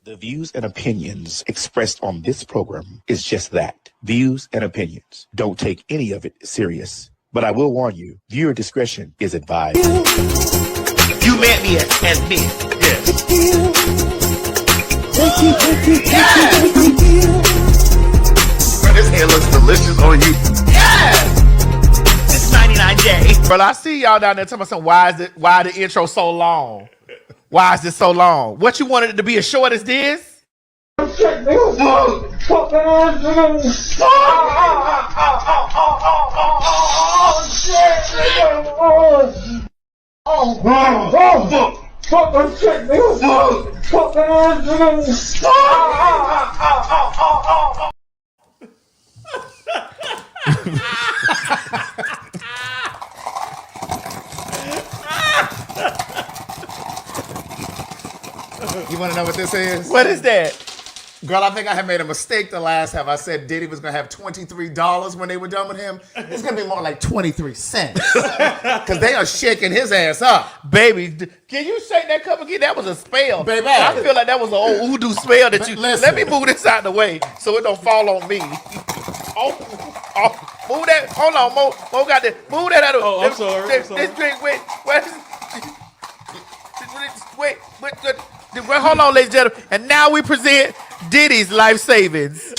The views and opinions expressed on this program is just that. Views and opinions. Don't take any of it serious. But I will warn you, viewer discretion is advised. You met me as me. Yes. Bro, this hair looks delicious on you. Yes. It's 99J. But I see y'all down there talking about why the intro so long? Why is it so long? What you wanted it to be as short as this? You want to know what this is? What is that? Girl, I think I had made a mistake the last time. I said Diddy was going to have $23 when they were done with him. It's going to be more like 23 cents. Because they are shaking his ass up. Baby, can you shake that cup again? That was a spell. Baby. I feel like that was an old voodoo spell that you... Listen. Let me move this out the way so it don't fall on me. Move that. Hold on, Mo got that. Move that out of the way. Oh, I'm sorry. This drink, wait, hold on, ladies and gentlemen. And now we present Diddy's life savings.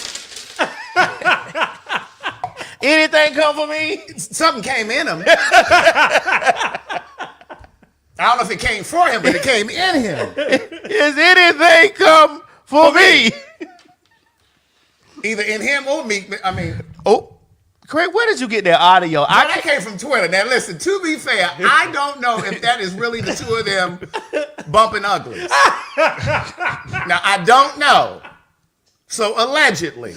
Anything come for me? Something came in him. I don't know if it came for him, but it came in him. Is anything come for me? Either in him or me. I mean... Oh, Craig, where did you get that audio? I came from Twitter. Now, listen, to be fair, I don't know if that is really the two of them bumping uglies. Now, I don't know. So, allegedly.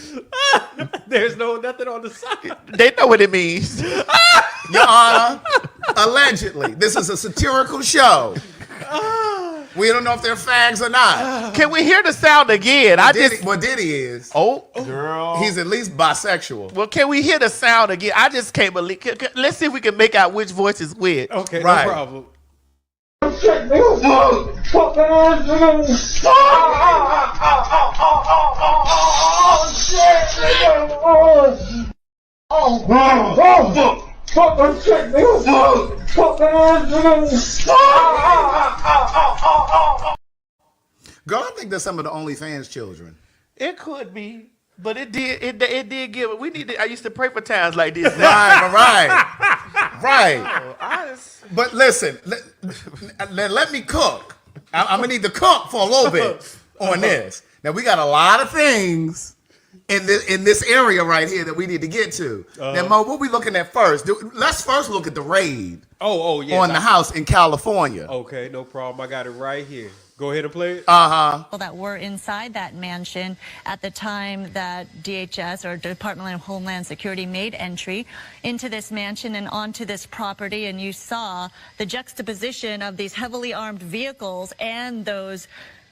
There's nothing on the side. They know what it means. Your Honor, allegedly. This is a satirical show. We don't know if they're fags or not. Can we hear the sound again? Diddy is. Oh, girl. He's at least bisexual. Well, can we hear the sound again? I just can't believe. Let's see if we can make out which voice is which. Okay, right. No problem. Girl, I think that's some of the OnlyFans children. It could be, but it did give. We need. I used to pray for times like this. Right. But listen, let me cook. I'm gonna need to cook for a little bit on this. Now we got a lot of things in this area right here that we need to get to. Now, Mo, what we looking at first? Let's first look at the raid. Yeah. On the house in California. Okay, no problem. I got it right here. Go ahead and play it. That were inside that mansion at the time that DHS or Department of Homeland Security made entry into this mansion and onto this property, and you saw the juxtaposition of these heavily armed vehicles and those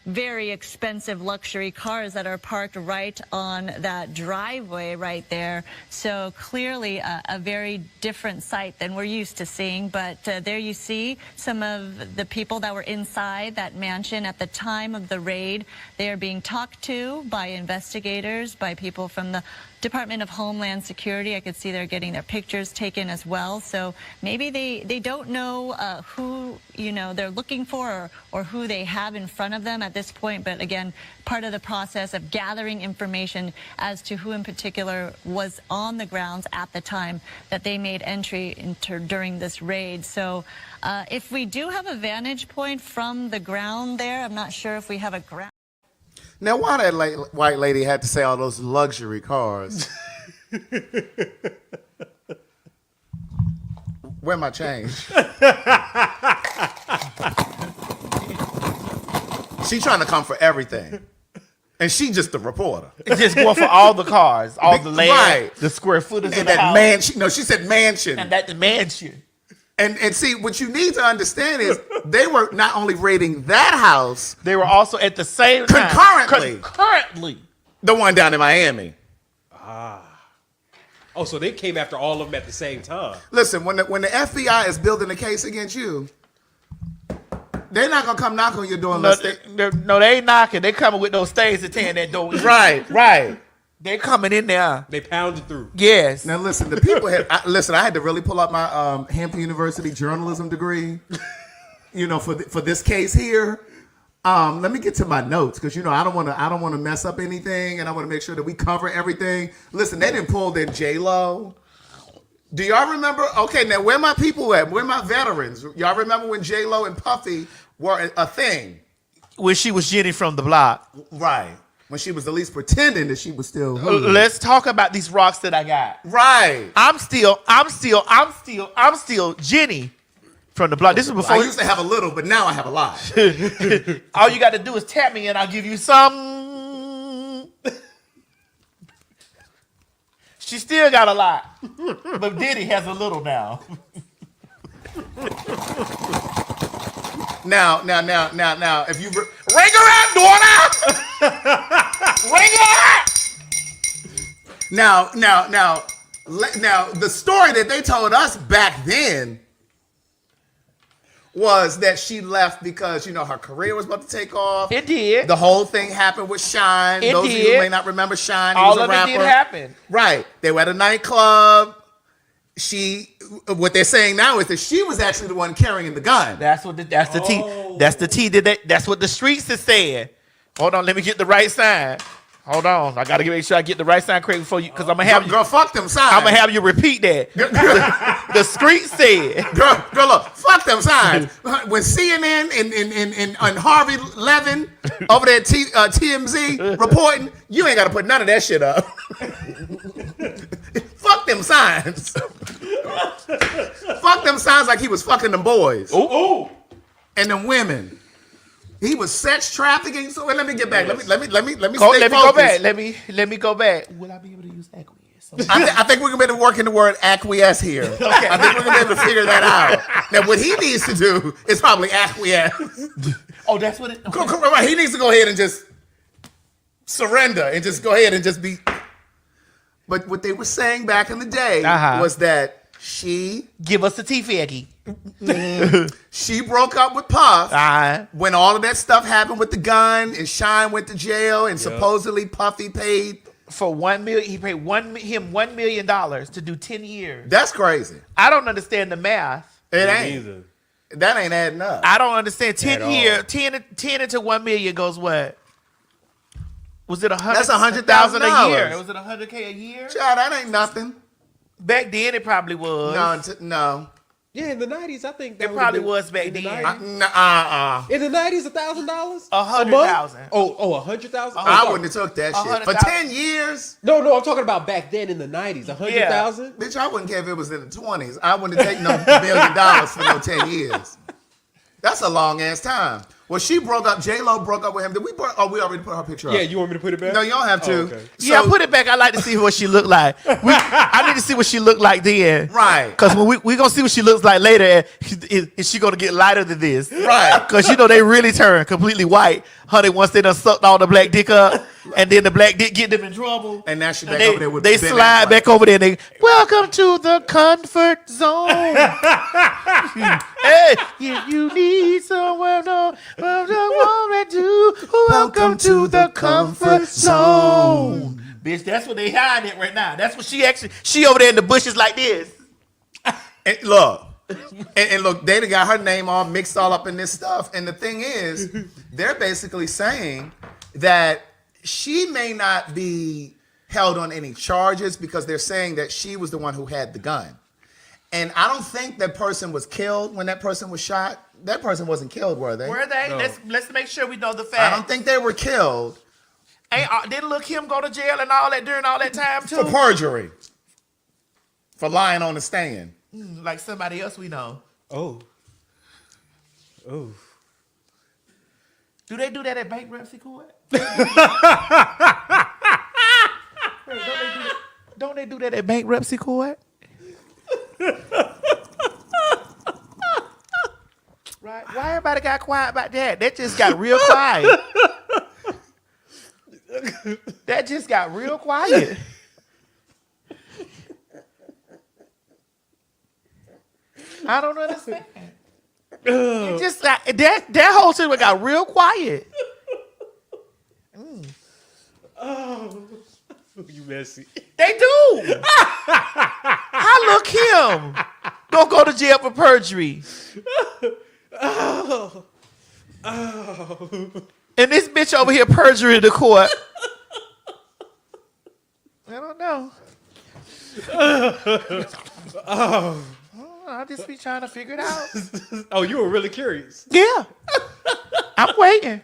very expensive luxury cars that are parked right on that driveway right there. So clearly a very different sight than we're used to seeing. But there you see some of the people that were inside that mansion at the time of the raid. They are being talked to by investigators, by people from the Department of Homeland Security. I could see they're getting their pictures taken as well. So maybe they don't know who they're looking for or who they have in front of them at this point. But again, part of the process of gathering information as to who in particular was on the grounds at the time that they made entry during this raid. So if we do have a vantage point from the ground there, I'm not sure if we have a ground. Now, why that white lady had to say all those luxury cars? Where my change? She trying to come for everything. And she just the reporter. Just going for all the cars, all the land, right. The square footage and of the that house. mansion. No, she said mansion. And that mansion. And see, what you need to understand is they were not only raiding that house, they were also at the same time. Concurrently. The one down in Miami. Oh, so they came after all of them at the same time. Listen, when the FBI is building a case against you, They're not gonna come knock on your door No, unless they ain't knocking. They coming with those stains to tear that door. right. They coming in there. They pounded through. Yes. Now listen, the people had I had to really pull up my Hampton University journalism degree, for this case here. Let me get to my notes because I don't want to mess up anything, and I want to make sure that we cover everything. Listen, they didn't pull their J-Lo. Do y'all remember? Okay, now where my people at? Where my veterans? Y'all remember when J-Lo and Puffy were a thing? When she was Jenny from the block. Right. When she was at least pretending that she was still hood. Let's talk about these rocks that I got. Right. I'm still Jenny from the block. This is before I used to have a little, but now I have a lot. all you got to do is tap me and I'll give you some. She still got a lot, but Diddy has a little now. Now, if you ring her out, daughter, ring her out. Now, the story that they told us back then was that she left because her career was about to take off. It did. The whole thing happened with Shine. It Those of you did. who may not remember Shine, he All was a of rapper. it did happen. Right. They were at a nightclub. What they're saying now is that she was actually the one carrying the gun. That's the T. That's the T. That's what the streets is saying. Hold on, let me get the right sign. Hold on, I gotta make sure I get the right sign correct before you, because I'm gonna have Girl, fuck them signs. I'm gonna have you repeat that. The streets said. Girl, look, fuck them signs. When CNN and Harvey Levin over there at TMZ reporting, you ain't gotta put none of that shit up. Fuck them signs. Fuck them signs like he was fucking them boys. Ooh. And them women. He was sex trafficking. So let me get back. Let me stay Let me focused. go back. Let me go back. Will I be able to use acquiesce? I think we're gonna be able to work in the word acquiesce here. Okay. I think we're gonna be able to figure that out. Now, what he needs to do is probably acquiesce. Oh, that's what it. Right, he needs to go ahead and just surrender and just go ahead and just be. But what they were saying back in the day was that she Give us a P.H.A.G. she broke up with Puff Uh-huh. when all of that stuff happened with the gun and Shine went to jail and supposedly Puffy paid For $1 million, he paid him $1 million to do 10 years. That's crazy. I don't understand the math. It ain't. Either. That ain't adding up. I don't understand. 10 At years, all. 10 into 1 million goes what? Was it That's $100,000 $100,000 a year? Was it $100K a year? Child, that ain't nothing. Back then, it probably was. No. Yeah, in the 90s, I think that It would've probably been- was back in the then. 90s. In In the 90s, $1,000? $100,000. Oh, 100,000? I wouldn't have took that shit. For 100,000. 10 years? No, I'm talking about back then in the 90s. 100,000? Bitch, I wouldn't care if it was in the 20s. I wouldn't have taken no $1 million for no 10 years. That's a long ass time. Well, she broke up. J-Lo broke up with him. Did we? We already put her picture up. Yeah, you want me to put it back? No, you don't have to. Oh, okay. Yeah, put it back. I like to see what she looked like. I need to see what she looked like then. Right. Because when we going to see what she looks like later, and is she going to get lighter than this? Right. Because, they really turn completely white. Honey, once they done sucked all the black dick up, and then the black dick get them in trouble. And now she back they, over there with They Ben slide Affleck. back over there and they, welcome to the comfort zone. Hey, if you need somewhere, no, welcome to the comfort zone. Bitch, that's what they hiding it right now. That's what she over there in the bushes like this. And look, and look, they done got her name all mixed all up in this stuff. And the thing is, they're basically saying that she may not be held on any charges because they're saying that she was the one who had the gun. And I don't think that person was killed when that person was shot. That person wasn't killed, were they? Were they? No. Let's make sure we know the fact. I don't think they were killed Didn't Lil' Kim go to jail and all that during all that time too? for perjury, for lying on the stand. Like somebody else we know. Oh. Do they do that at bankruptcy court? Wait, don't they do that at bankruptcy court? Right? Why everybody got quiet about that? That just got real quiet. That just got real quiet. I don't understand. It just got, that whole situation got real quiet. You messy. They do. I look him. Don't go to jail for perjury. And this bitch over here perjuring the court. I don't know. I'll just be trying to figure it out. Oh, you were really curious. Yeah. I'm waiting.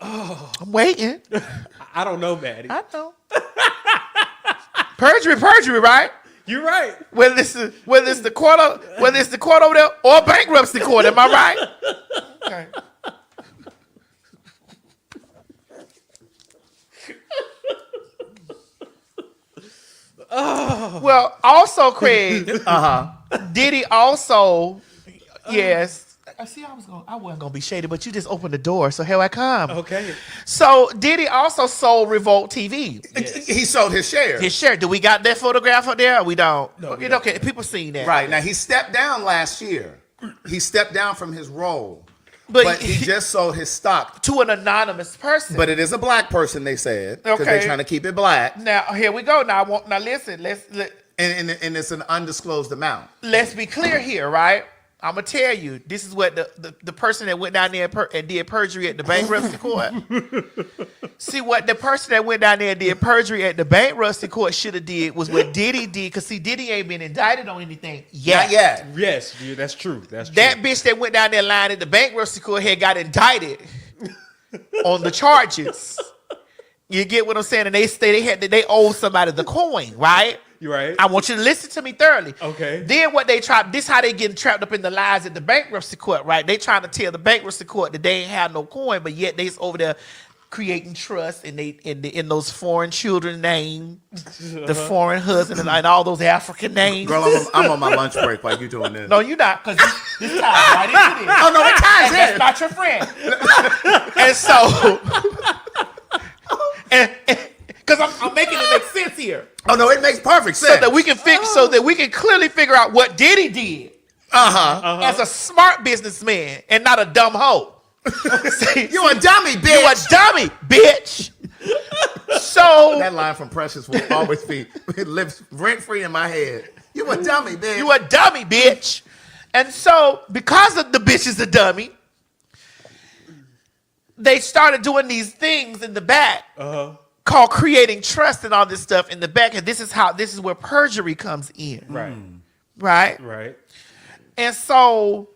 I'm waiting. I don't know, Maddie. I know. Perjury, right? You're right. Whether it's the court over there or bankruptcy court, am I right? Okay. Well, also, Craig. Diddy also, yes. See, I wasn't gonna be shady, but you just opened the door, so here I come. Okay. So Diddy also sold Revolt TV. Yes. He sold his share. His share. Do we got that photograph up there? Or we don't. No, we Okay, people seen that. Right. Now, he stepped down last year. He stepped down from his role. But he just sold his stock to an anonymous person. But it is a black person, they said, because they're trying to keep it black. Now here we go. Now listen. And it's an undisclosed amount. Let's be clear here, right? I'm gonna tell you. This is what the person that went down there and did perjury at the bankruptcy court. See, what the person that went down there and did perjury at the bankruptcy court should have did was what Diddy did. Because see, Diddy ain't been indicted on anything yet. Not yet. Yes, dude, that's true. That's true. That bitch that went down there lying at the bankruptcy court had got indicted on the charges. You get what I'm saying? And they owed somebody the coin, right? You right. I want you to listen to me thoroughly. Okay. Then what they try, this how they getting trapped up in the lies at the bankruptcy court, right? They trying to tell the bankruptcy court that they ain't have no coin, but yet they's over there creating trust and they in those foreign children names, the foreign husband and all those African names. Girl, I'm on my lunch break while you doing this. No, you're not, because this ties right into this. Oh no, it ties in. That's not your friend. And so, because I'm making it make sense here. Oh no, it makes perfect sense. So that we can clearly figure out what Diddy did as a smart businessman and not a dumb hoe. See, you a dummy, bitch. You a dummy, bitch. So that line from Precious will always be it lives rent free in my head. You a dummy, bitch. You a dummy, bitch. And so because of the bitch is a dummy, they started doing these things in the back. Called creating trust and all this stuff in the back, and this is where perjury comes in. Right. And so,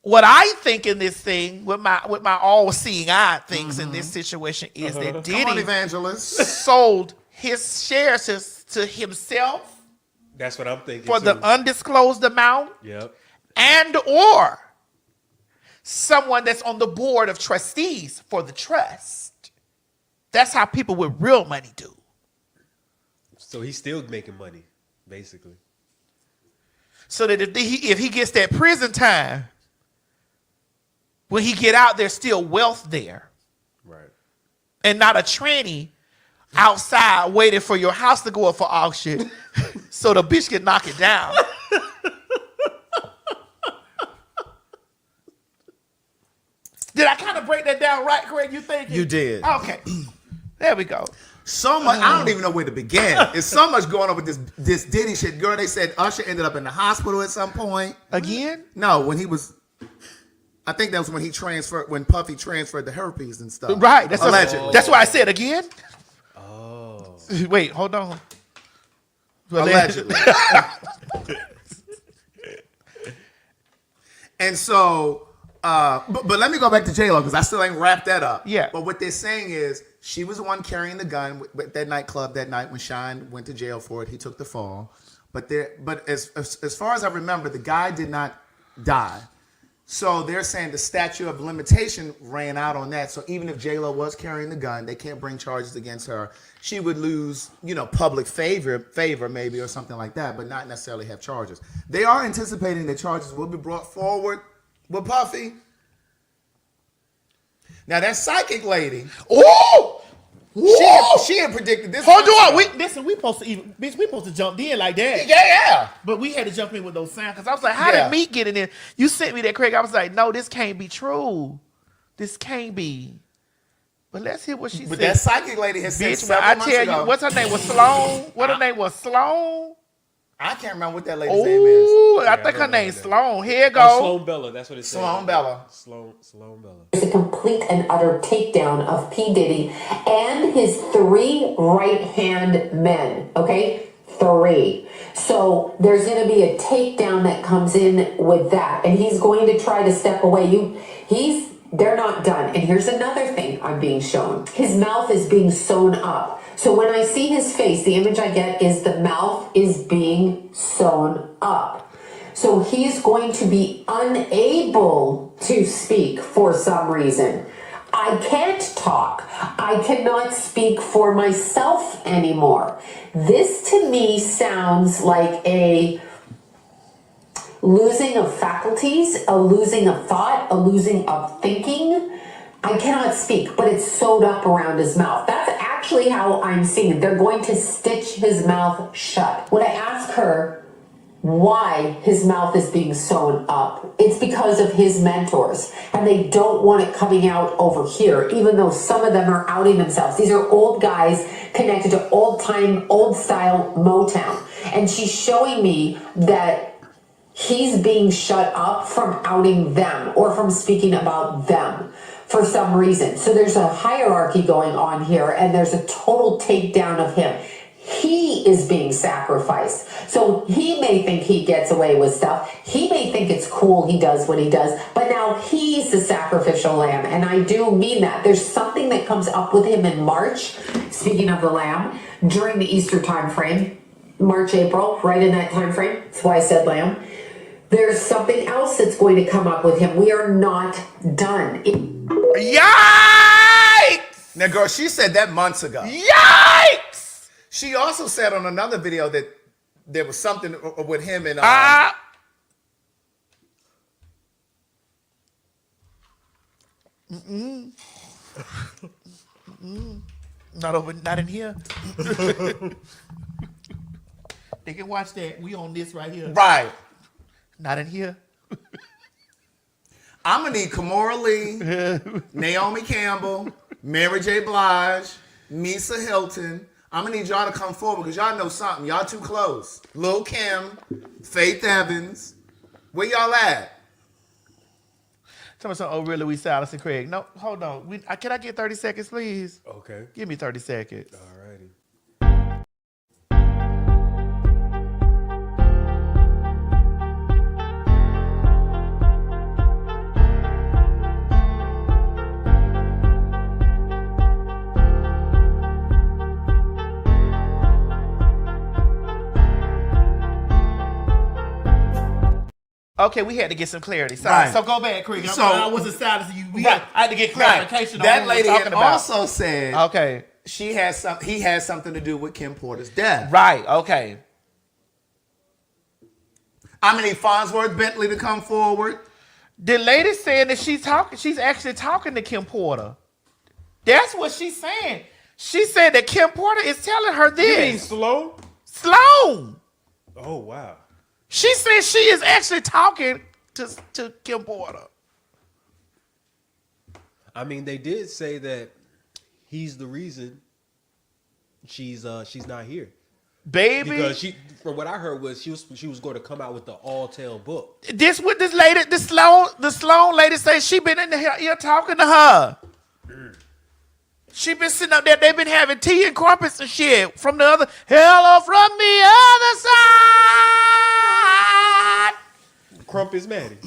what I think in this thing, with my all-seeing eye things in this situation is that Diddy Come on, evangelist. sold his shares to himself. That's what I'm thinking for too. the undisclosed amount. Yep. And or someone that's on the board of trustees for the trust. That's how people with real money do. So he's still making money, basically. So that if he gets that prison time, when he get out, there's still wealth there. Right. And not a tranny outside waiting for your house to go up for auction so the bitch can knock it down. Did I kind of break that down right, Craig? You think? You did. Okay. There we go. So much. I don't even know where to begin. There's so much going on with this Diddy shit. Girl, they said Usher ended up in the hospital at some point. Again? No, when he was. I think that was when Puffy transferred the herpes and stuff. Right. Allegedly. That's why I said again. Oh. Wait, hold on. Allegedly. And so. But let me go back to J-Lo because I still ain't wrapped that up. Yeah. But what they're saying is she was the one carrying the gun at that nightclub that night when Shine went to jail for it. He took the fall. But as far as I remember, the guy did not die. So they're saying the statute of limitation ran out on that. So even if J-Lo was carrying the gun, they can't bring charges against her. She would lose, public favor maybe or something like that, but not necessarily have charges. They are anticipating that charges will be brought forward with Puffy. Now that psychic lady. Oh! She had predicted this. Hold on. We supposed to jump in like that. Yeah. But we had to jump in with those sounds because I was like, how did meat get in there? You sent me that, Craig. I was like, no, this can't be true. This can't be. But let's hear what she said. But that psychic lady has said several months ago. I tell you, what's her name was Sloan? Her name was Sloan? I can't remember what that lady's name is. Ooh, I think her name's Sloan. Here it goes. Sloan Bella, that's what it says. Sloan Bella. Sloan Bella. It's a complete and utter takedown of P. Diddy and his 3 right-hand men, okay? 3. So there's going to be a takedown that comes in with that, and he's going to try to step away. They're not done. And here's another thing I'm being shown. His mouth is being sewn up. So when I see his face, the image I get is the mouth is being sewn up. So he's going to be unable to speak for some reason. I can't talk. I cannot speak for myself anymore. This to me sounds like a losing of faculties, a losing of thought, a losing of thinking. I cannot speak, but it's sewed up around his mouth. That's actually how I'm seeing it. They're going to stitch his mouth shut. When I ask her why his mouth is being sewn up, it's because of his mentors, and they don't want it coming out over here, even though some of them are outing themselves. These are old guys connected to old time, old style Motown. And she's showing me that he's being shut up from outing them or from speaking about them for some reason. So there's a hierarchy going on here, and there's a total takedown of him. He is being sacrificed. So he may think he gets away with stuff. He may think it's cool he does what he does, but now he's the sacrificial lamb. And I do mean that. There's something that comes up with him in March, speaking of the lamb, during the Easter time frame, March, April, right in that time frame. That's why I said lamb. There's something else that's going to come up with him. We are not done. Yikes! Now, girl, she said that months ago. Yikes! She also said on another video that there was something with him and Not in here. They can watch that. We on this right here. right. Not in here. I'm gonna need Kimora Lee, Naomi Campbell, Mary J. Blige, Misa Hilton. I'm gonna need y'all to come forward because y'all know something. Y'all too close. Lil' Kim, Faith Evans. Where y'all at? Tell me something. Oh, really? We Silas and Craig. No, hold on. Can I get 30 seconds, please? Okay. Give me 30 seconds. All righty. Okay, we had to get some clarity. Sorry. Right. So go back, Craig. So- I wasn't silent. Right. I had to get clarification on That what we lady were had talking about. also said Okay. he has something to do with Kim Porter's death. Right. Okay. I'm gonna need Farnsworth Bentley to come forward. The lady saying that she's actually talking to Kim Porter. That's what she's saying. She said that Kim Porter is telling her You mean this. Sloan? Sloan. Oh, wow. She said she is actually talking to Kim Porter. I mean, they did say that he's the reason she's not here. Baby. Because from what I heard was she was going to come out with the all-tale book. This what this lady, the Sloan lady says she been in the here talking to her. She been sitting up there. They've been having tea and crumpets and shit from the other. Hello from the other side. Crump is Maddie.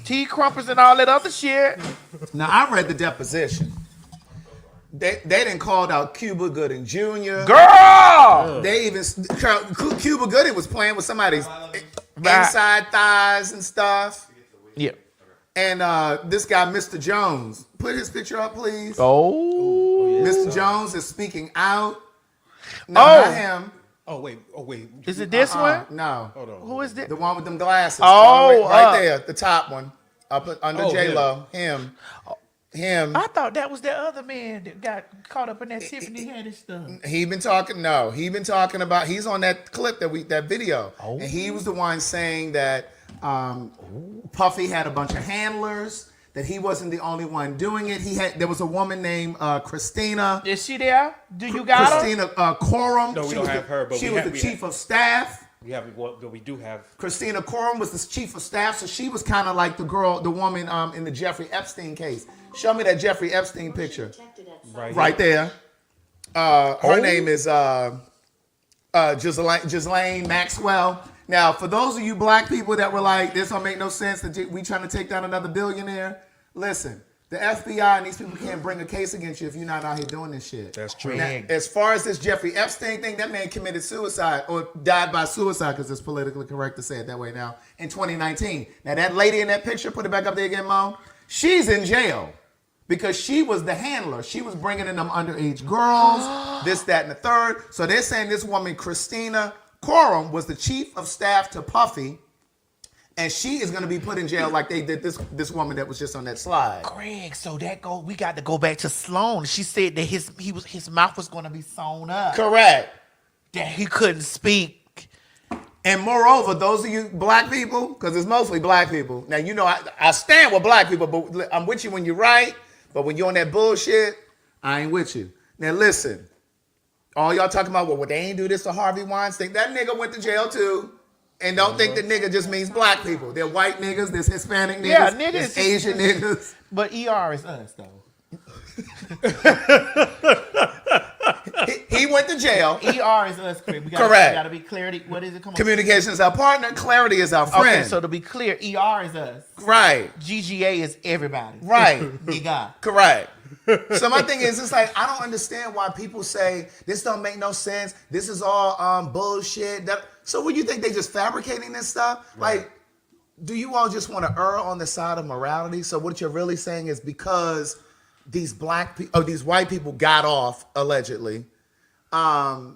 Tea crumpets and all that other shit. Now I read the deposition. They didn't called out Cuba Gooding Jr. Girl. They even Cuba Gooding was playing with somebody's inside thighs and stuff. Yeah. And this guy, Mr. Jones, put his picture up, please. Oh. Mr. Jones is speaking out. No, not him. Oh wait. Is it this one? No. Hold on. Who is this? The one with them glasses. Oh, right there, the top one, up under Oh, J-Lo. Him. him. I thought that was that other man that got caught up in that Tiffany Haddish stuff. He been talking. No, he been talking about. He's on that clip that video, and he was the one saying that Puffy had a bunch of handlers. That he wasn't the only one doing it. There was a woman named Christina. Is she there? Do you got Christina Coram? No, we don't have her, but she was the chief of staff. We do have Christina Coram was the chief of staff, so she was kind of like the woman in the Jeffrey Epstein case. Show me that Jeffrey Epstein picture. Right there. Her name is Ghislaine Maxwell. Now, for those of you black people that were like, this don't make no sense, that we trying to take down another billionaire, listen, the FBI and these people can't bring a case against you if you're not out here doing this shit. That's true. Now, as far as this Jeffrey Epstein thing, that man committed suicide or died by suicide, because it's politically correct to say it that way now, in 2019. Now, that lady in that picture, put it back up there again, Mom, she's in jail because she was the handler. She was bringing in them underage girls, this, that, and the third. So they're saying this woman, Christina Coram, was the chief of staff to Puffy, and she is going to be put in jail like they did this woman that was just on that slide. Greg, so we got to go back to Sloan. She said that his mouth was going to be sewn up. Correct. That he couldn't speak. And moreover, those of you black people, because it's mostly black people. Now, you know, I stand with black people, but I'm with you when you're right. But when you're on that bullshit, I ain't with you. Now, listen. All y'all talking about, well, they ain't do this to Harvey Weinstein. That nigga went to jail too. And don't think that nigga just means black people. They're white niggas, there's Hispanic niggas, Yeah, niggas. there's Asian niggas. But ER is us, though. He went to jail. ER is us, Greg. Correct. We got to be clarity. What is it? Come on. Communication is our partner. Clarity is our friend. Okay, so to be clear, ER is us. Right. GGA is everybody. Right. Nigga. Correct. So my thing is, it's like, I don't understand why people say this don't make no sense. This is all bullshit. So what, you think they just fabricating this stuff? Right. Like, do you all just want to err on the side of morality? So what you're really saying is because these these white people got off allegedly, that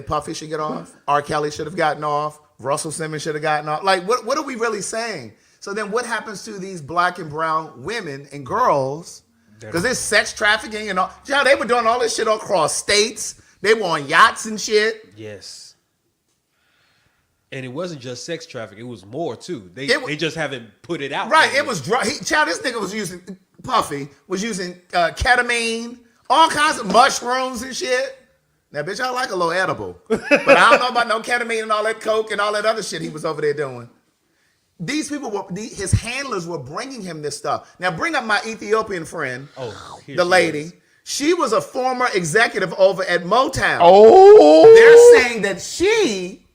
Puffy should get off, R. Kelly should have gotten off, Russell Simmons should have gotten off. Like, what are we really saying? So then what happens to these black and brown women and girls? Because there's sex trafficking and all. Yeah, they were doing all this shit across states. They were on yachts and shit. Yes. And it wasn't just sex trafficking. It was more, too. They just haven't put it out. Right. It was drug. This nigga was using, Puffy was using ketamine, all kinds of mushrooms and shit. Now, bitch, I like a little edible. But I don't know about no ketamine and all that coke and all that other shit he was over there doing. These people his handlers were bringing him this stuff. Now bring up my Ethiopian friend, the lady. She was a former executive over at Motown. They're saying that she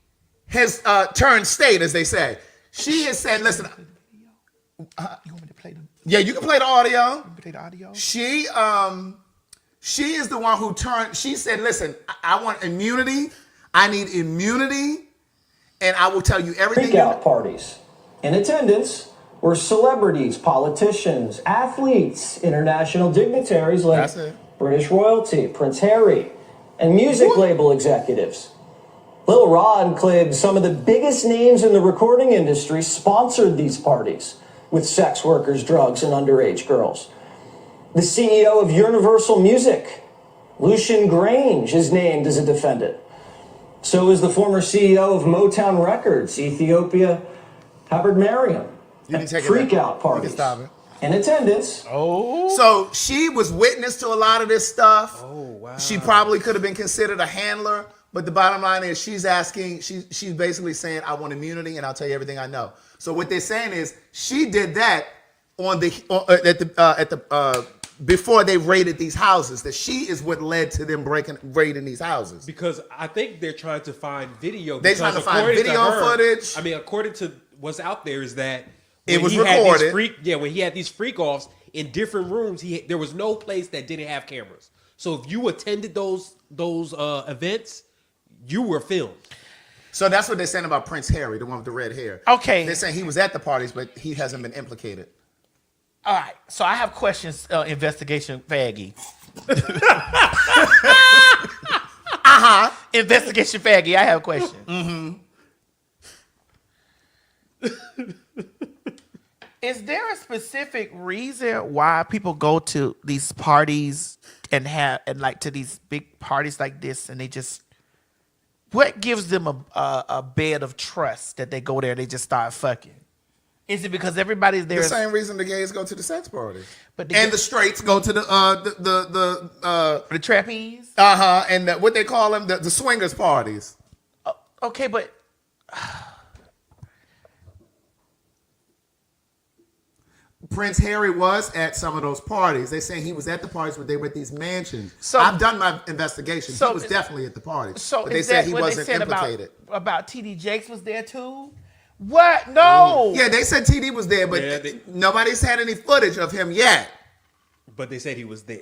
has turned state, as they say. She has said, listen. You want me to play them? Yeah, you can play the audio. Play the audio? She is the one who turned, she said, listen, I want immunity. I need immunity. And I will tell you everything. Freak-out parties. In attendance were celebrities, politicians, athletes, international dignitaries like British royalty, Prince Harry, and music label executives. Lil Rod claimed some of the biggest names in the recording industry sponsored these parties with sex workers, drugs, and underage girls. The CEO of Universal Music, Lucian Grange, is named as a defendant. So is the former CEO of Motown Records, Ethiopia Hubbard Mariam. You can take freak out parties. You can stop it. In attendance. So she was witness to a lot of this stuff. Wow. She probably could have been considered a handler, but the bottom line is she's basically saying, I want immunity and I'll tell you everything I know. So what they're saying is she did that before they raided these houses, that she is what led to them raiding these houses. Because I think they're trying to find video. They're trying to find video footage. I mean, according to what's out there is that it was recorded. When he had these freak offs in different rooms, there was no place that didn't have cameras. So if you attended those events, you were filmed. So that's what they're saying about Prince Harry, the one with the red hair. Okay. They're saying he was at the parties, but he hasn't been implicated. All right. So I have questions, Investigation P.H.A.G. Investigation P.H.A.G. I have a question. Is there a specific reason why people go to these parties and like to these big parties like this, and they just, what gives them a bed of trust that they go there and they just start fucking? Is it because everybody's there? The same reason the gays go to the sex parties, but the straights go to the trapeze. And what they call them, the swingers parties. Okay, but Prince Harry was at some of those parties. They saying he was at the parties, but they were at these mansions. So I've done my investigation. So he was definitely at the parties. So but they said he wasn't implicated. About TD Jakes was there too. What? No. Yeah, they said TD was there, but nobody's had any footage of him yet. But they said he was there.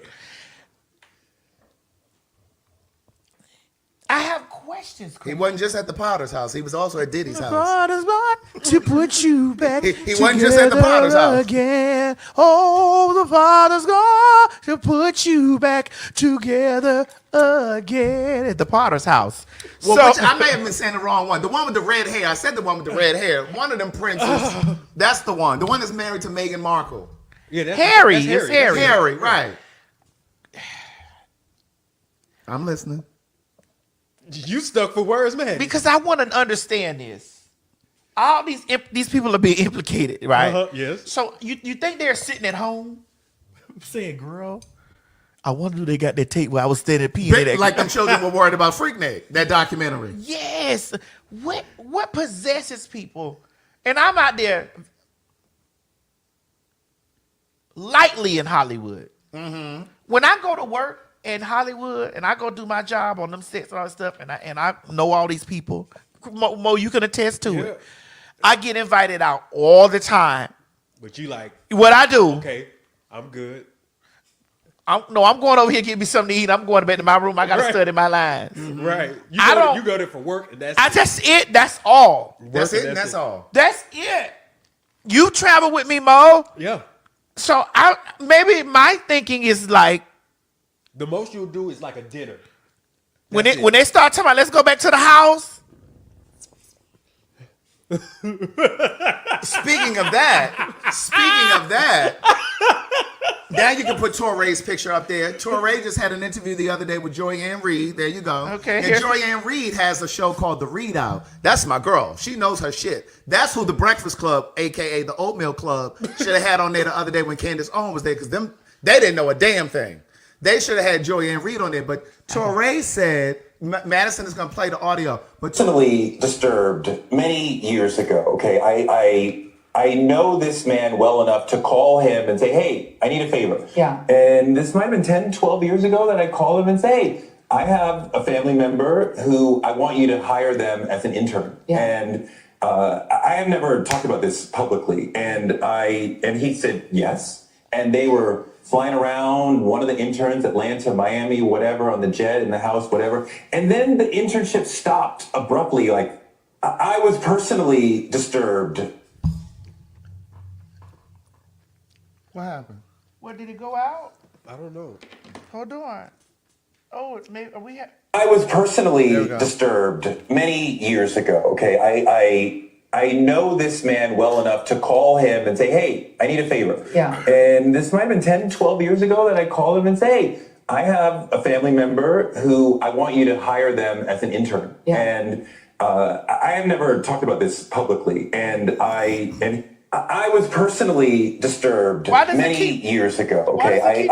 I have questions. He wasn't just at the Potter's house. He was also at Diddy's house. Potter's born to put you back. He wasn't just at the Potter's house. Again. Oh, the Potter's gone to put you back together again at the Potter's house. Well, I may have been saying the wrong one. The one with the red hair. I said the one with the red hair. One of them princes. That's the one. The one that's married to Meghan Markle. Yeah, that's Harry. That's It's Harry. Harry, right. I'm listening. You stuck for words, man. Because I want to understand this. All these people are being implicated, right? Yes. So you think they're sitting at home saying, girl, I wonder if they got that tape where I was standing peeing at Like them children were worried about Freaknik, that documentary. Yes. What possesses people? And I'm out there lightly in Hollywood. Mm-hmm. When I go to work in Hollywood and I go do my job on them sets and all that stuff, and I know all these people, Mo, you can attest to it. I get invited out all the time. But you like, what I do? Okay, I'm good. I'm going over here to get me something to eat. I'm going back to my room. I got to study my lines. Mm-hmm. Right. You go there for work, and that's it. That's all. That's it. And that's all. That's it. You travel with me, Mo. Yeah. So maybe my thinking is like, the most you'll do is like a dinner. When they start talking about, let's go back to the house. Speaking of that, now you can put Torre's picture up there. Torre just had an interview the other day with Joy Ann Reid. There you go. Okay. And Joy Ann Reid has a show called The Read Out. That's my girl. She knows her shit. That's who the Breakfast Club, aka the Oatmeal Club, should have had on there the other day when Candace Owens was there, because they didn't know a damn thing. They should have had Joy Ann Reid on there. But Torre said, Madison is going to play the audio. But personally disturbed many years ago. Okay, I know this man well enough to call him and say, hey, I need a favor. Yeah. And this might have been 10, 12 years ago that I called him and say, hey, I have a family member who I want you to hire them as an intern. Yeah. And I have never talked about this publicly. And he said yes. And they were flying around, one of the interns, Atlanta, Miami, whatever, on the jet, in the house, whatever. And then the internship stopped abruptly. Like, I was personally disturbed. what happened? What, did it go out? I don't know. Hold on. Oh, maybe I was personally disturbed many years ago. Okay, I know this man well enough to call him and say, hey, I need a favor. Yeah. And this might have been 10, 12 years ago that I called him and say, hey, I have a family member who I want you to hire them as an intern. Yeah. And I have never talked about this publicly. And I was personally disturbed many years ago. Okay,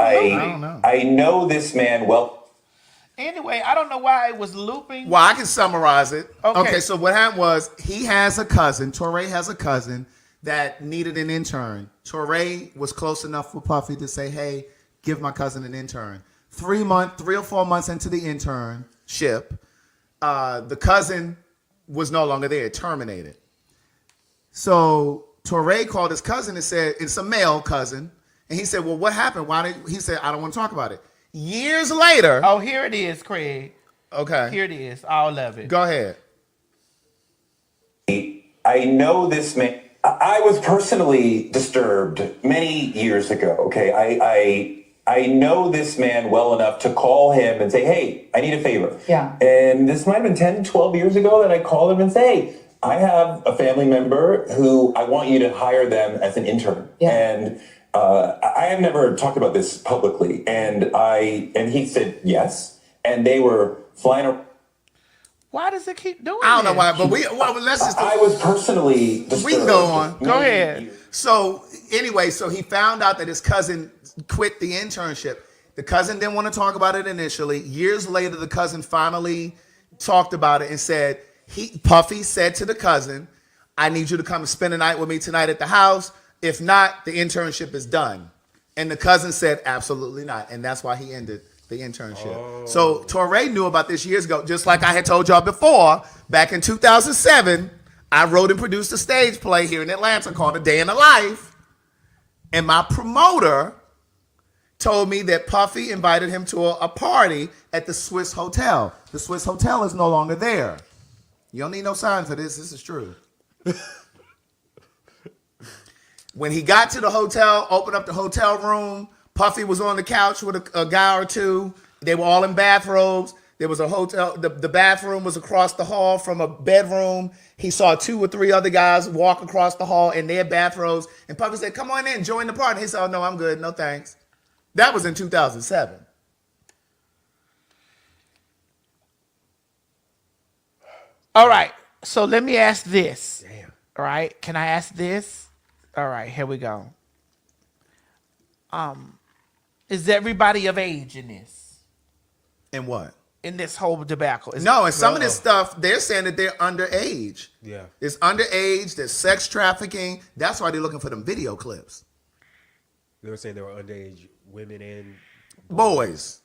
I know this man well. Anyway, I don't know why it was looping. Well, I can summarize it. Okay, so what happened was he has a cousin, Torre has a cousin that needed an intern. Torre was close enough for Puffy to say, hey, give my cousin an intern. 3 or 4 months into the internship, the cousin was no longer there, terminated. So Torre called his cousin and said, it's a male cousin. And he said, well, what happened? He said, I don't want to talk about it. Years later. Oh, here it is, Craig. Okay. Here it is. All of it. Go ahead. I know this man. I was personally disturbed many years ago. Okay, I know this man well enough to call him and say, hey, I need a favor. Yeah. And this might have been 10, 12 years ago that I called him and say, hey, I have a family member who I want you to hire them as an intern. Yeah. And I have never talked about this publicly. And he said yes. And they were flying around. Why does it keep doing I don't know that? why, but let's just. I was personally disturbed. We can go on. Go ahead. So anyway, so he found out that his cousin quit the internship. The cousin didn't want to talk about it initially. Years later, the cousin finally talked about it and said, Puffy said to the cousin, I need you to come and spend the night with me tonight at the house. If not, the internship is done. And the cousin said, absolutely not. And that's why he ended the internship. Oh. So Torre knew about this years ago, just like I had told y'all before. Back in 2007, I wrote and produced a stage play here in Atlanta called A Day in the Life. And my promoter told me that Puffy invited him to a party at the Swiss Hotel. The Swiss Hotel is no longer there. You don't need no sign for this. This is true. When he got to the hotel, opened up the hotel room, Puffy was on the couch with a guy or two. They were all in bathrobes. There was a hotel. The bathroom was across the hall from a bedroom. He saw 2 or 3 other guys walk across the hall in their bathrobes. And Puffy said, come on in, join the party. He said, oh, no, I'm good. No, thanks. That was in 2007. All right. So let me ask this. Damn. All right. Can I ask this? All right. Here we go. Is everybody of age in this? In what? In this whole debacle? No, and some of this stuff, they're saying that they're underage. Yeah. It's underage, there's sex trafficking. That's why they're looking for them video clips. They were saying they were underage women and boys.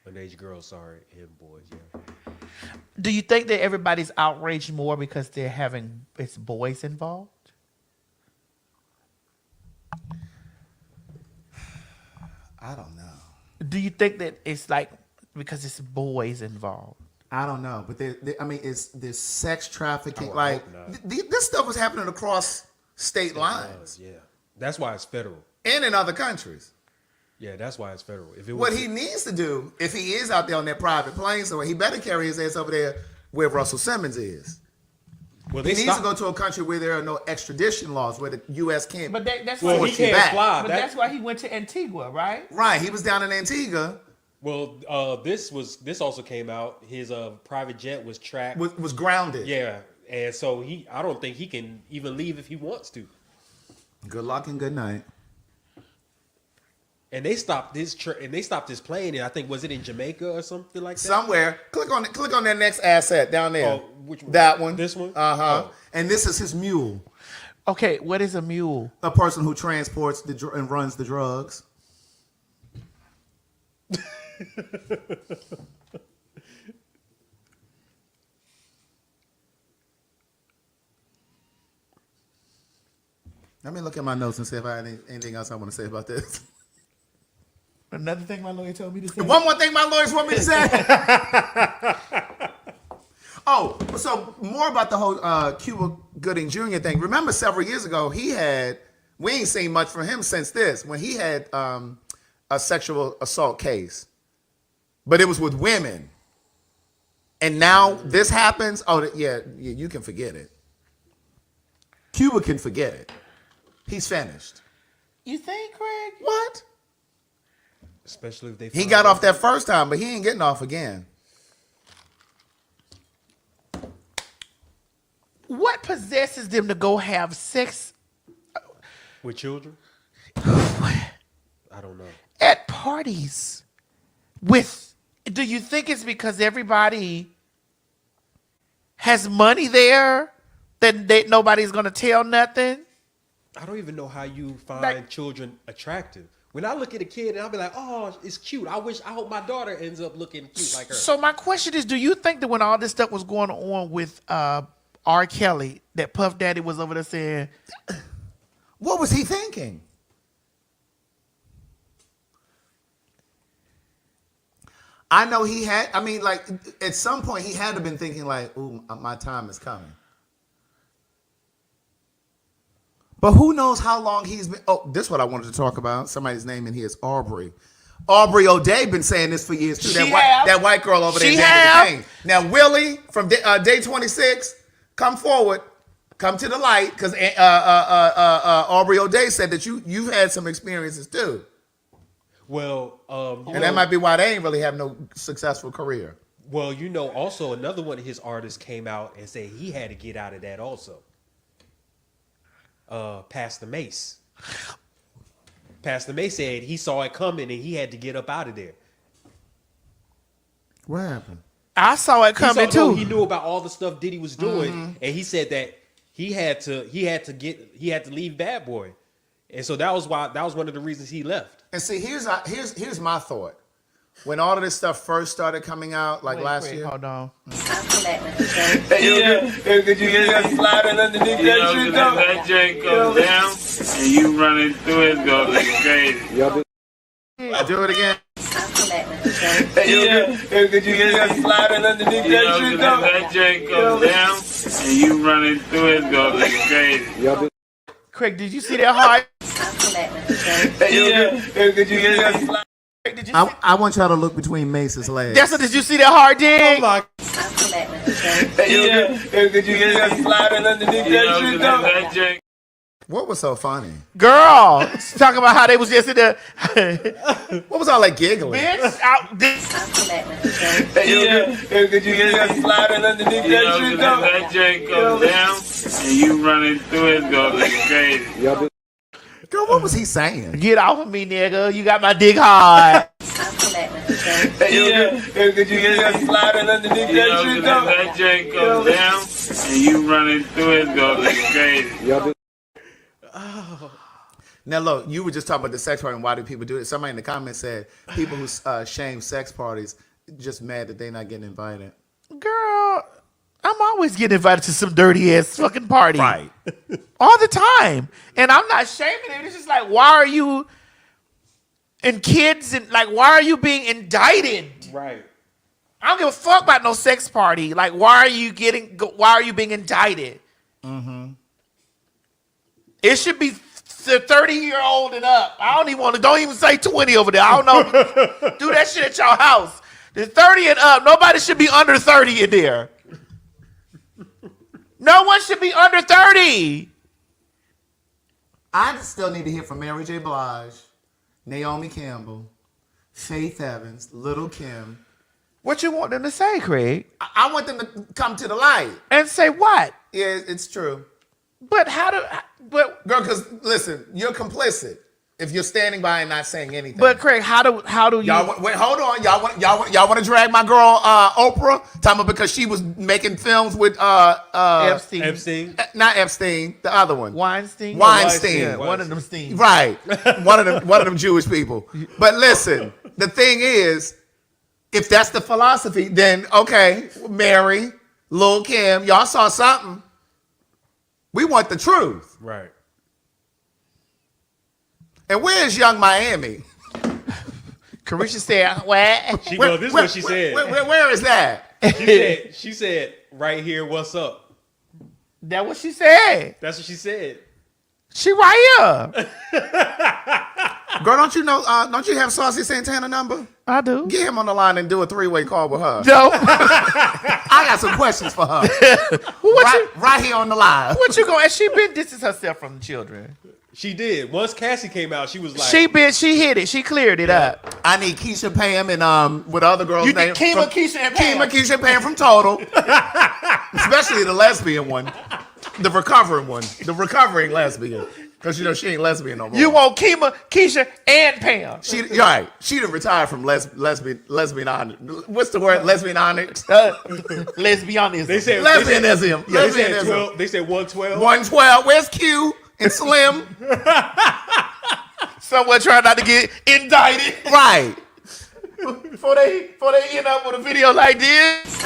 Underage girls, sorry, and boys, yeah. Do you think that everybody's outraged more because it's boys involved? I don't know. Do you think that it's like because it's boys involved? I don't know, but there's sex trafficking. Like this stuff was happening across state lines. Yeah, that's why it's federal. And in other countries. Yeah, that's why it's federal. If it was what he needs to do, if he is out there on that private plane somewhere, he better carry his ass over there where Russell Simmons is. Well, he needs to go to a country where there are no extradition laws, where the U.S. can't. But that's well, why he can't fly. But that's why he went to Antigua, right? Right, he was down in Antigua. Well, this also came out. His private jet was tracked. Was grounded. Yeah, and so I don't think he can even leave if he wants to. Good luck and good night. And they stopped this plane, and I think was it in Jamaica or something like that? Somewhere. Click on that next asset down there. Oh, which one? That one. This one? Uh-huh. Oh. And this is his mule. Okay, what is a mule? A person who transports and runs the drugs. Let me look at my notes and see if I had anything else I want to say about this. Another thing my lawyer told me to say. One more thing my lawyers want me to say. Oh, so more about the whole Cuba Gooding Jr. thing. Remember several years ago, we ain't seen much from him since this, when he had a sexual assault case. But it was with women. And now this happens. Oh, yeah, you can forget it. Cuba can forget it. He's finished. You think, Craig? What? Especially if they. He got off that first time, but he ain't getting off again. What possesses them to go have sex with children? I don't know. At parties with. Do you think it's because everybody has money there that nobody's gonna tell nothing? I don't even know how you find children attractive. When I look at a kid and I'll be like, oh, it's cute. I hope my daughter ends up looking cute like her. So my question is, do you think that when all this stuff was going on with R. Kelly, that Puff Daddy was over there saying, what was he thinking? I know he had, at some point he had to have been thinking like, ooh, my time is coming. But who knows how long he's been. Oh, this is what I wanted to talk about. Somebody's name in here is Aubrey. Aubrey O'Day been saying this for years too. That white girl over there. Now Willie from Day 26, come forward, come to the light, because Aubrey O'Day said that you've had some experiences too. Well, and that might be why they ain't really have no successful career. Well, also another one of his artists came out and said he had to get out of that also. Pastor Mace. Pastor Mace said he saw it coming and he had to get up out of there. What happened? I saw it coming too. He knew about all the stuff Diddy was doing, and he said that he had to leave Bad Boy, and so that was one of the reasons he left. And see, here's my thought. When all of this stuff first started coming out, like last year. Hold on. Hey, could you get us sliding underneath that shit though? That joint goes down and you running through it, gonna be crazy. Do it again. Hey, could you get us sliding underneath that shit though? That joint goes down and you running through it, gonna be crazy. Craig, did you see that hard? Hey, could you get us sliding? I want y'all to look between Mace's legs. That's what, did you see that hard dig? Oh my. Hey, could you get us sliding underneath that shit though? What was so funny? Girl, talking about how they was just in there. What was all that giggling? Bitch, out this. Hey, could you get us sliding underneath that shit though? That joint goes down and you running through it, gonna be crazy. Girl, what was he saying? Get off of me, nigga. You got my dick hard. Hey, could you get us sliding underneath that shit though? That joint goes down and you running through it, gonna be crazy. Oh. Now look, you were just talking about the sex party and why do people do it. Somebody in the comments said people who shame sex parties just mad that they're not getting invited. Girl, I'm always getting invited to some dirty ass fucking party. Right. All the time. And I'm not shaming it. It's just like, why are you and kids and like why are you being indicted? Right. I don't give a fuck about no sex party. Like why are you being indicted? Mm-hmm. It should be 30-year-old and up. I don't even say 20 over there. I don't know. Do that shit at your house. The 30 and up. Nobody should be under 30 in there. No one should be under 30. I still need to hear from Mary J. Blige, Naomi Campbell, Faith Evans, Little Kim. What you want them to say, Craig? I want them to come to the light. And say what? Yeah, it's true. But girl, because listen, you're complicit if you're standing by and not saying anything. But Craig, how do you? Wait, hold on. Y'all want to drag my girl Oprah? Talking about because she was making films with Epstein. Not Epstein, the other one. Weinstein. Yeah, one of them Stein. Right. one of them Jewish people. But listen, the thing is, if that's the philosophy, then okay, Mary, Lil Kim, y'all saw something. We want the truth. Right. And where's Young Miami? Carisha said, what? This is what she said. Where is that? She said, right here, what's up? That's what she said. That's what she said. She right here. Girl, don't you know, don't you have Saucy Santana number? I do. Get him on the line and do a 3-way call with her. No. I got some questions for her. right here on the line. What you going? She been distancing herself from the children. She did. Once Cassie came out, she was like, she hit it. She cleared it up. I need Keisha Pam and with other girls' names. Keisha, and Pam. Keisha and Pam from Total. Especially the lesbian one. The recovering one. The recovering lesbian. Because you know she ain't lesbian no more. You want Keisha, and Pam. Right. She done retired from lesbian honor. What's the word? Lesbian honor? Lesbianism. They said lesbianism. Yeah, they said 112. 112. Where's Q and Slim? Someone trying not to get indicted. Right. Before they end up with a video like this.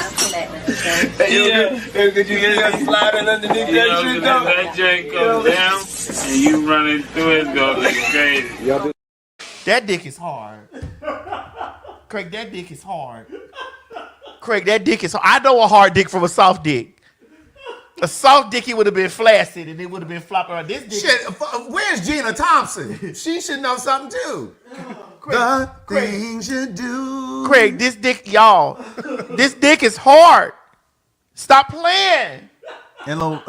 Hey, could you get us sliding underneath that shit though? That joint goes down and you running through it, gonna be crazy. That dick is hard. Craig, that dick is hard. Craig, that dick is hard. I know a hard dick from a soft dick. A soft dick, it would have been flaccid and it would have been flopping around. This dick. Shit, where's Gina Thompson? She should know something too. The things you do. Craig, this dick, y'all. This dick is hard. Stop playing. And Could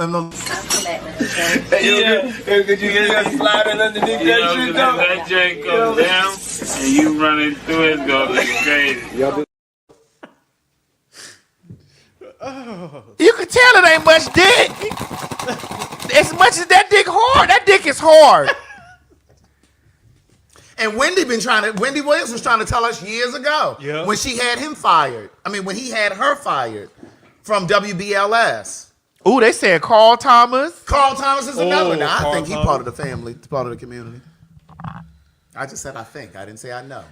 you get sliding underneath that shit though? That joint goes down and you running through it's gonna be crazy. You can tell it ain't much dick. As much as that dick hard, that dick is hard. And Wendy Williams was trying to tell us years ago when she had him fired. I mean, when he had her fired from WBLS. Ooh, they said Carl Thomas. Carl Thomas is another one. Now, I Carl think he's Thomas. part of the family, part of the community. I just said I think. I didn't say I know.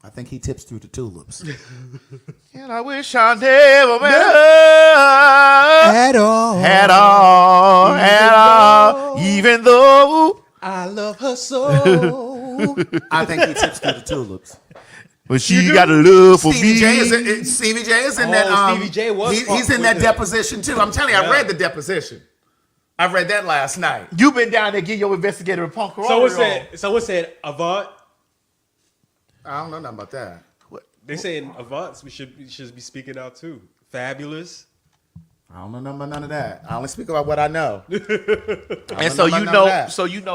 I think he tips through the tulips. And I wish I never met her. At all. Even though I love her so. I think he tips through the tulips. But she got a love for Stevie me. J is in that. Stevie J was he's in that deposition too. I'm telling you, I read the deposition. I read that last night. You been down there getting your investigative punk roll. Someone said Avant. I don't know nothing about that. They saying Avants we should be speaking out too. Fabulous. I don't know nothing about none of that. I only speak about what I know. And so you know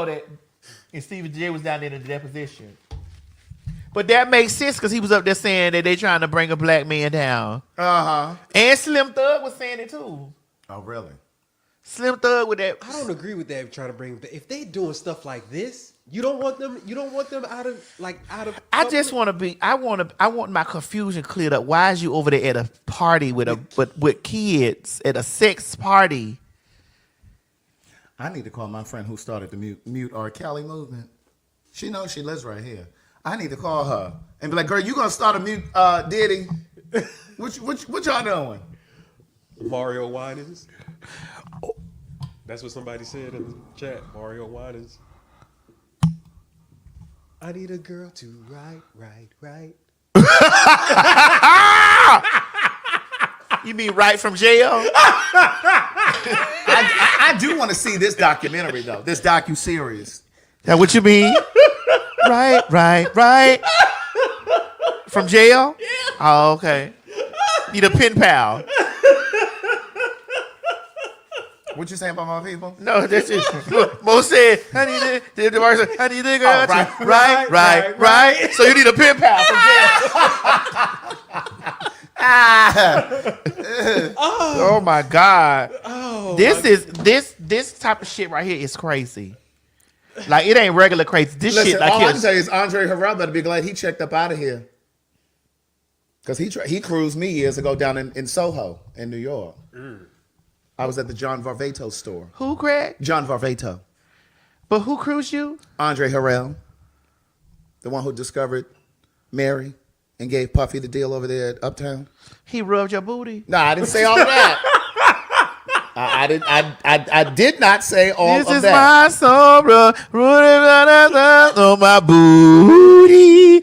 that and Stevie J was down there in the deposition. But that makes sense because he was up there saying that they trying to bring a black man down. And Slim Thug was saying it too. Oh, really? Slim Thug with that. I don't agree with that. Trying to bring if they doing stuff like this, you don't want them out of. I just want to be. I want my confusion cleared up. Why is you over there at a party with kids at a sex party? I need to call my friend who started the mute R. Kelly movement. She knows she lives right here. I need to call her and be like, "Girl, you gonna start a mute Diddy? What y'all doing?" Mario Winans. That's what somebody said in the chat. Mario Winans. I need a girl to right. You mean right from jail? I do want to see this documentary though. This docu-series. That what you mean? Right. From jail? Yeah. Oh, okay. Need a pen pal. What you saying about my people? No, that's it. Mo said, I need a girl. Right. So you need a pen pal from jail. Oh my God. This type of shit right here is crazy. Like it ain't regular crazy. This Listen, shit like all I can tell you is Andre Harrell better be glad he checked up out of here. Because he cruised me years ago down in Soho in New York. I was at the John Varvatos store. Who, Craig? John Varvatos. But who cruised you? Andre Harrell. The one who discovered Mary and gave Puffy the deal over there at Uptown. He rubbed your booty. No, I didn't say all of that. I did not say all of that. This is my sorrow. Oh, my booty.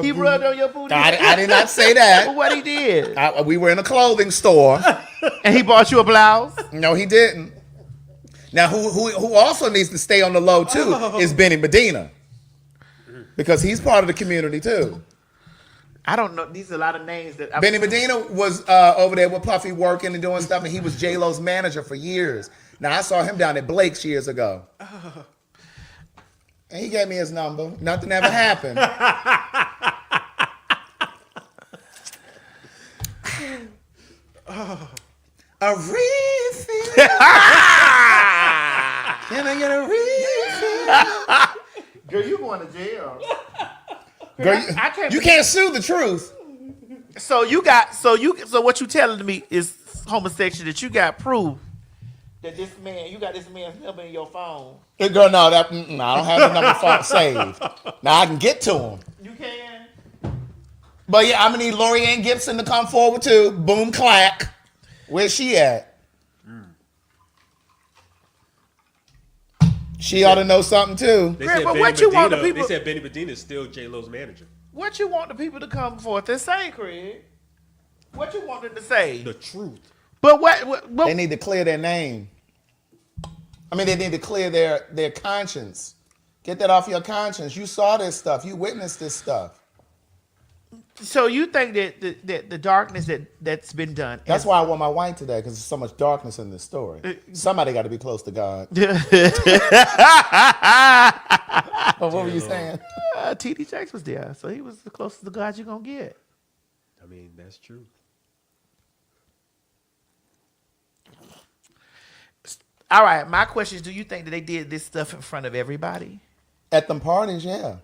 He rubbed on your booty. I did not say that. But what he did? We were in a clothing store. And he bought you a blouse? No, he didn't. Now, who also needs to stay on the low, too, is Benny Medina. Because he's part of the community, too. I don't know. These are a lot of names that Benny Medina was over there with Puffy working and doing stuff, and he was J-Lo's manager for years. Now, I saw him down at Blake's years ago. And he gave me his number. Nothing ever happened. A refill. Can I get a refill? Girl, you going to jail. Girl, you can't sue the truth. So what you telling me is homosexual that you got proof that you got this man's number in your phone. Girl, no, I don't have the number saved. Now I can get to him. You can. But yeah, I'm gonna need Lorianne Gibson to come forward too. Boom clack. Where's she at? She ought to know something too. They said Benny Medina is still J-Lo's manager. What you want the people to come forth and say, Craig? What you want them to say? The truth. But what they need to clear their name. I mean, they need to clear their conscience. Get that off your conscience. You saw this stuff. You witnessed this stuff. So you think that the darkness that's been done. That's why I wore my white today, because there's so much darkness in this story. Somebody got to be close to God. What were you saying? T.D.J. was there, so he was the closest to God you're going to get. I mean, that's true. All right, my question is, do you think that they did this stuff in front of everybody? At them parties, yeah.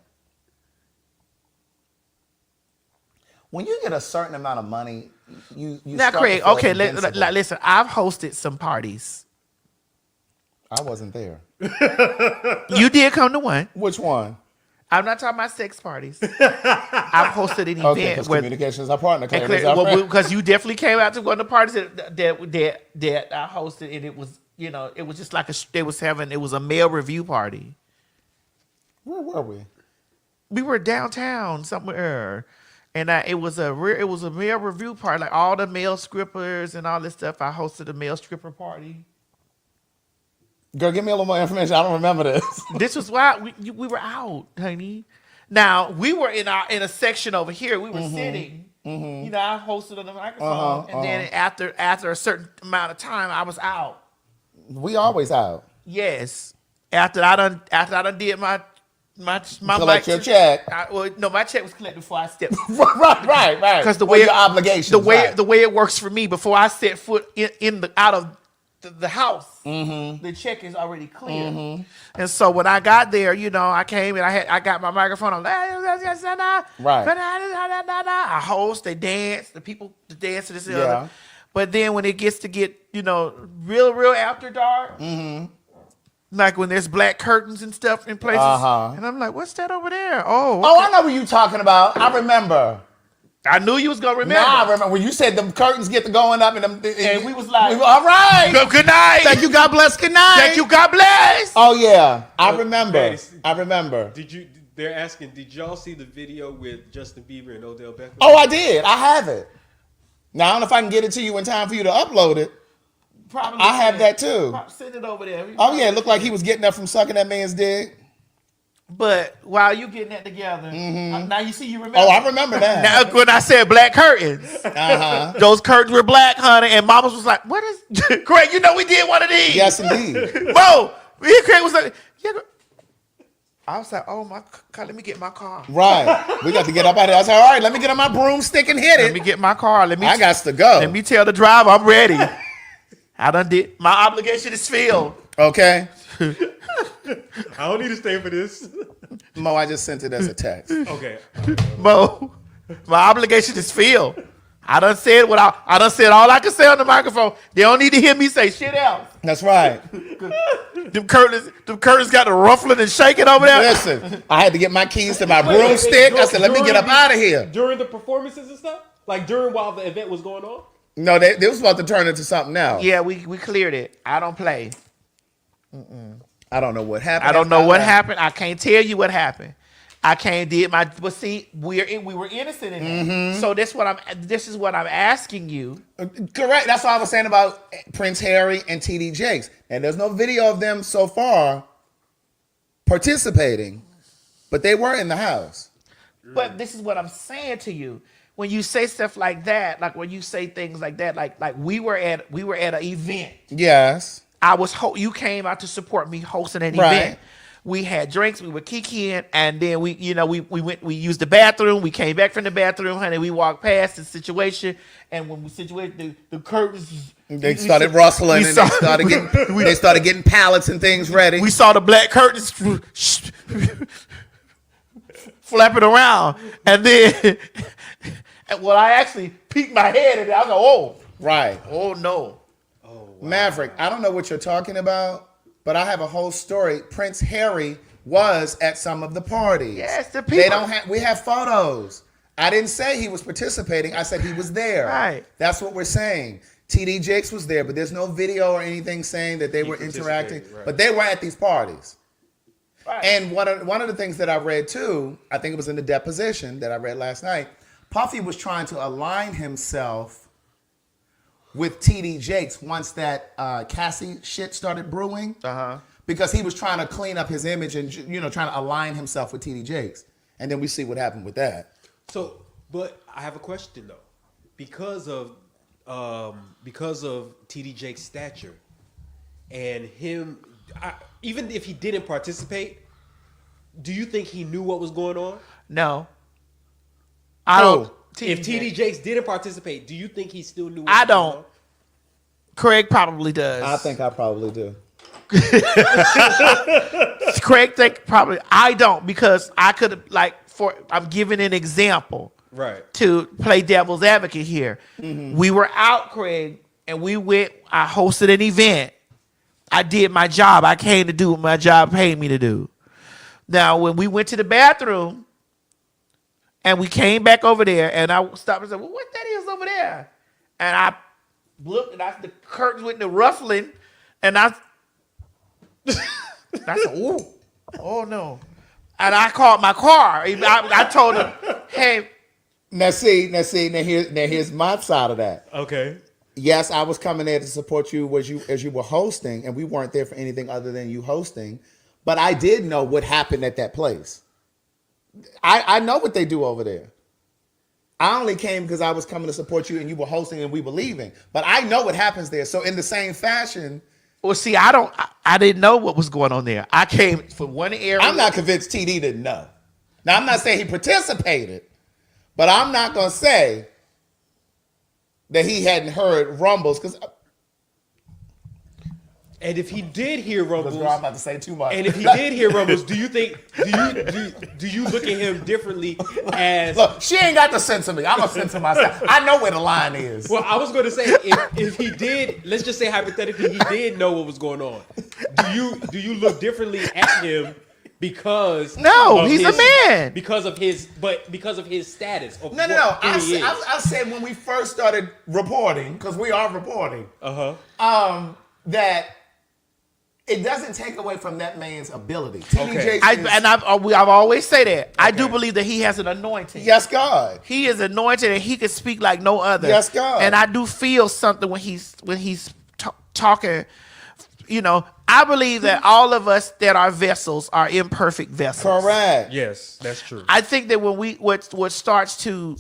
When you get a certain amount of money, you now, start Craig, to feel okay, invincible. listen, I've hosted some parties. I wasn't there. You did come to one. Which one? I'm not talking about sex parties. I've hosted an event where communication is our partner. Because you definitely came out to one of the parties that I hosted, and it was, you know, it was just like it was a male review party. Where were we? We were downtown somewhere. And it was a male review party, like all the male strippers and all this stuff. I hosted a male stripper party. Girl, give me a little more information. I don't remember this. This was why we were out, honey. Now we were in a section over here. We were sitting. Mm-hmm. You know, I hosted on the microphone, and then after a certain amount of time, I was out. We always out. Yes, after I done did my collect your check. My check was collected before I stepped. right. Because the way your obligations, the way it works for me, before I set foot out of the house, the check is already clear. And so when I got there, you know, I came and I got my microphone. I'm like, right. I host, they dance, the people dance to this and other. But then when it gets to get, you know, real after dark. Like when there's black curtains and stuff in places. And I'm like, what's that over there? Oh, okay. I know what you're talking about. I remember. I knew you was going to remember. Nah, I remember. When you said the curtains get to going up and we was like, all right. Good night. Thank you, God bless. Good night. Thank you, God bless. Oh, yeah. I remember. I remember. They're asking, did y'all see the video with Justin Bieber and Odell Beckham? Oh, I did. I have it. Now, I don't know if I can get it to you in time for you to upload it. Probably I have that too. Send it over there. Oh yeah, it looked like he was getting up from sucking that man's dick. But while you getting that together, now you see you remember. Oh, I remember that. Now when I said black curtains, those curtains were black, honey, and Mama was like, "What is?" Craig, you know we did one of these. Yes, indeed. Bo, me and Craig was like, "Yeah." I was like, "Oh my God, let me get my car." Right, we got to get up out of there. I was like, "All right, let me get on my broomstick and hit it." Let me get my car. I got to go. Let me tell the driver I'm ready. I done did. My obligation is filled. Okay. I don't need to stay for this. Mo, I just sent it as a text. Okay. Mo, my obligation is filled. I done said I done said all I can say on the microphone. They don't need to hear me say shit else. That's right. Them curtains got the ruffling and shaking over there. Listen, I had to get my keys to my broomstick. I said, let me get up out of here. During the performances and stuff? Like while the event was going on? No, they was about to turn into something else. Yeah, we cleared it. I don't play. I don't know what happened. I don't know what happened. I can't tell you what happened. I can't did my. But see, we were innocent in that. So this is what I'm asking you. Correct. That's what I was saying about Prince Harry and T.D. Jakes. And there's no video of them so far participating, but they were in the house. But this is what I'm saying to you. When you say stuff like that, like when you say things like that, like we were at an event. Yes. You came out to support me hosting an event. We had drinks, we were kikiing, and then we used the bathroom. We came back from the bathroom, honey. We walked past the situation, and when we situated the curtains, they started rustling, and they started getting pallets and things ready. We saw the black curtains flapping around, and then. Well, I actually peeked my head and I was like, oh. Right. Oh, no. Oh, wow. Maverick, I don't know what you're talking about, but I have a whole story. Prince Harry was at some of the parties. Yes, the people. We have photos. I didn't say he was participating. I said he was there. Right. That's what we're saying. T.D. Jakes was there, but there's no video or anything saying that they were interacting. Right. But they were at these parties. Right. And one of the things that I read too, I think it was in the deposition that I read last night, Puffy was trying to align himself with T.D. Jakes once that Cassie shit started brewing. Because he was trying to clean up his image and, you know, trying to align himself with T.D. Jakes. And then we see what happened with that. So, but I have a question though. Because of T.D. Jakes' stature and him, even if he didn't participate, do you think he knew what was going on? No. I don't. If T.D. Jakes didn't participate, do you think he still knew what I was going don't. on? Craig probably does. I think I probably do. Craig think probably. I don't, because I could have, I'm giving an example. Right. To play devil's advocate here. We were out, Craig, and we went, I hosted an event. I did my job. I came to do what my job paid me to do. Now, when we went to the bathroom and we came back over there, and I stopped and said, well, what that is over there? And I looked, and the curtains went to ruffling, and I said, oh no. And I called my car. I told him, hey. Now here's my side of that. Okay. Yes, I was coming there to support you as you were hosting, and we weren't there for anything other than you hosting. But I did know what happened at that place. I know what they do over there. I only came because I was coming to support you and you were hosting and we were leaving. But I know what happens there. So in the same fashion. Well, see, I didn't know what was going on there. I came from one area. I'm not convinced TD didn't know. Now, I'm not saying he participated, but I'm not going to say that he hadn't heard rumbles. And if he did hear rumbles, I'm about to say too much. And if he did hear rumbles, do you look at him differently as? Look, she ain't got to censor me. I'm gonna censor myself. I know where the line is. Well, I was going to say if he did, let's just say hypothetically he did know what was going on. Do you look differently at him because he's a man because of his status? No. I said when we first started reporting, because we are reporting. That. It doesn't take away from that man's ability. Okay. I've always say that. Okay. I do believe that he has an anointing. Yes, God. He is anointed and he can speak like no other. Yes, God. And I do feel something when he's talking. You know, I believe that all of us that are vessels are imperfect vessels. Correct. Yes, that's true. I think that when what starts to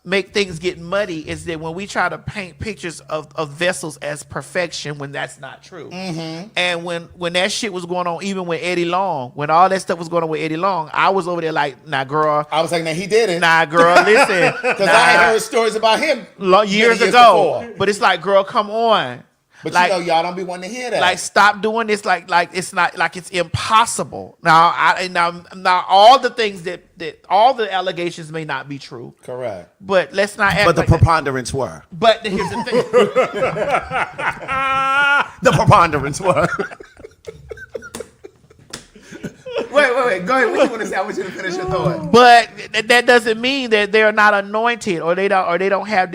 make things get muddy is that when we try to paint pictures of vessels as perfection when that's not true. Mm-hmm. And when that shit was going on, even with Eddie Long, when all that stuff was going on with Eddie Long, I was over there like, nah, girl. I was like, nah, he did it. Nah, girl, listen. Because I had heard stories about him years ago. Before. But it's like, girl, come on. But you know, y'all don't be wanting to hear that. Like, stop doing this. Like it's not like it's impossible. Now all the things that all the allegations may not be true. Correct. But let's not act. But the preponderance were. But here's the thing. The preponderance were. Wait. Go ahead. What you want to say? I want you to finish your thought. But that doesn't mean that they're not anointed or they don't have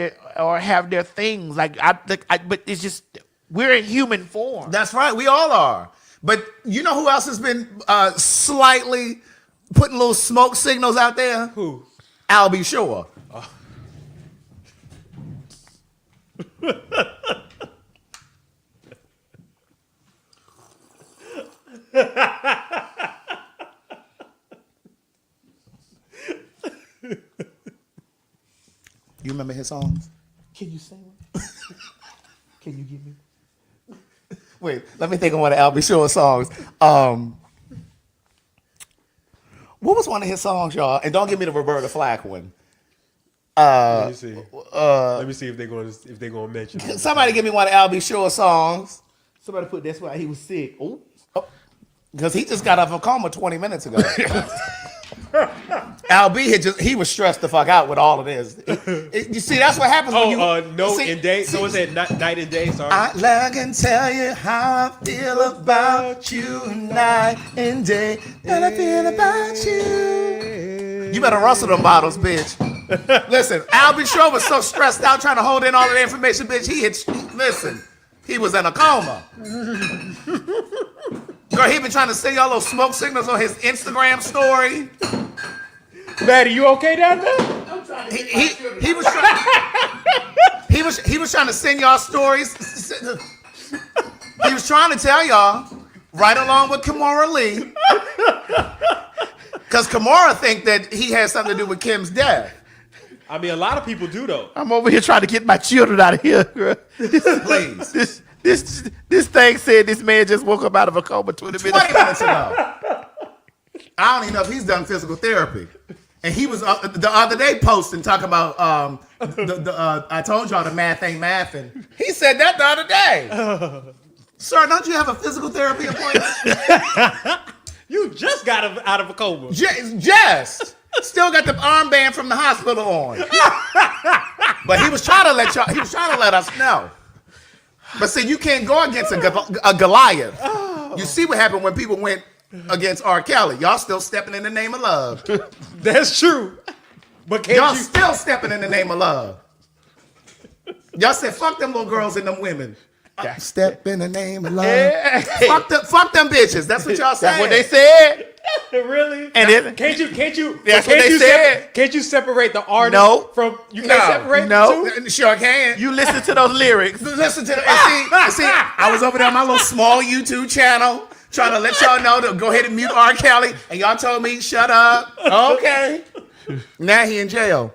their things. But it's just. We're in human form. That's right. We all are. But you know who else has been slightly putting little smoke signals out there? Who? I'll be sure. Oh. You remember his songs? Can you sing one? Can you give me? Wait, let me think of one of Al B. Sure's songs. What was one of his songs, y'all? And don't give me the Roberta Flack one. Let me see. Let me see if they're going to mention it. Somebody give me one of Al B. Sure's songs. Somebody put that's why he was sick. Oh, because he just got out of a coma 20 minutes ago. Al B he was stressed the fuck out with all of this. You see, that's what happens when you and day. So is it night and day? Sorry. I can tell you how I feel about you night and day. And I feel about you. You better rustle them bottles, bitch. Listen, Al B. Sure was so stressed out trying to hold in all of the information, bitch. He was in a coma. Girl, he been trying to send y'all little smoke signals on his Instagram story. Maddie, you okay down there? He He was trying to send y'all stories. He was trying to tell y'all right along with Kimora Lee, because Kimora think that he has something to do with Kim's death. I mean, a lot of people do though. I'm over here trying to get my children out of here, girl. Please. This thing said this man just woke up out of a coma 20 minutes ago. I don't even know if he's done physical therapy. And he was the other day posting talking about I told y'all the math ain't mathing. He said that the other day. Sir, don't you have a physical therapy appointment? You just got out of a coma. Just. Still got the armband from the hospital on. But he was trying to let us know. But see, you can't go against a Goliath. You see what happened when people went against R. Kelly. Y'all still stepping in the name of love. That's true. But y'all still stepping in the name of love. Y'all said, fuck them little girls and them women. Step in the name of love. Hey. Fuck them bitches. That's what y'all said. That's what they said. Really? And then, can't you? That's what they said. Can't you separate the artist from? You can't separate the two? Sure can. You listen to those lyrics. Listen to see. I was over there on my little small YouTube channel trying to let y'all know to go ahead and mute R. Kelly, and y'all told me shut up. Okay. Now he in jail.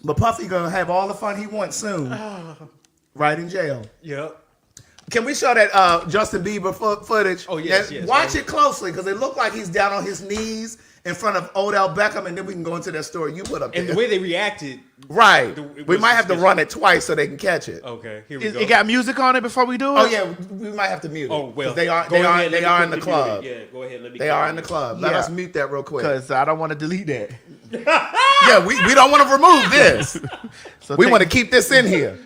But Puffy gonna have all the fun he wants soon. Right in jail. Yep. Can we show that Justin Bieber footage? Oh, yes. Watch it closely, because it looked like he's down on his knees in front of Odell Beckham, and then we can go into that story you put up there. And the way they reacted. Right. We might have to run it twice so they can catch it. Okay, here we go. It got music on it before we do it? Oh, yeah, we might have to mute it. Oh, well. They are in the club. Yeah, go ahead. They are in the club. Let us mute that real quick. Because I don't want to delete that. Yeah, we don't want to remove this. So we want to keep this in here.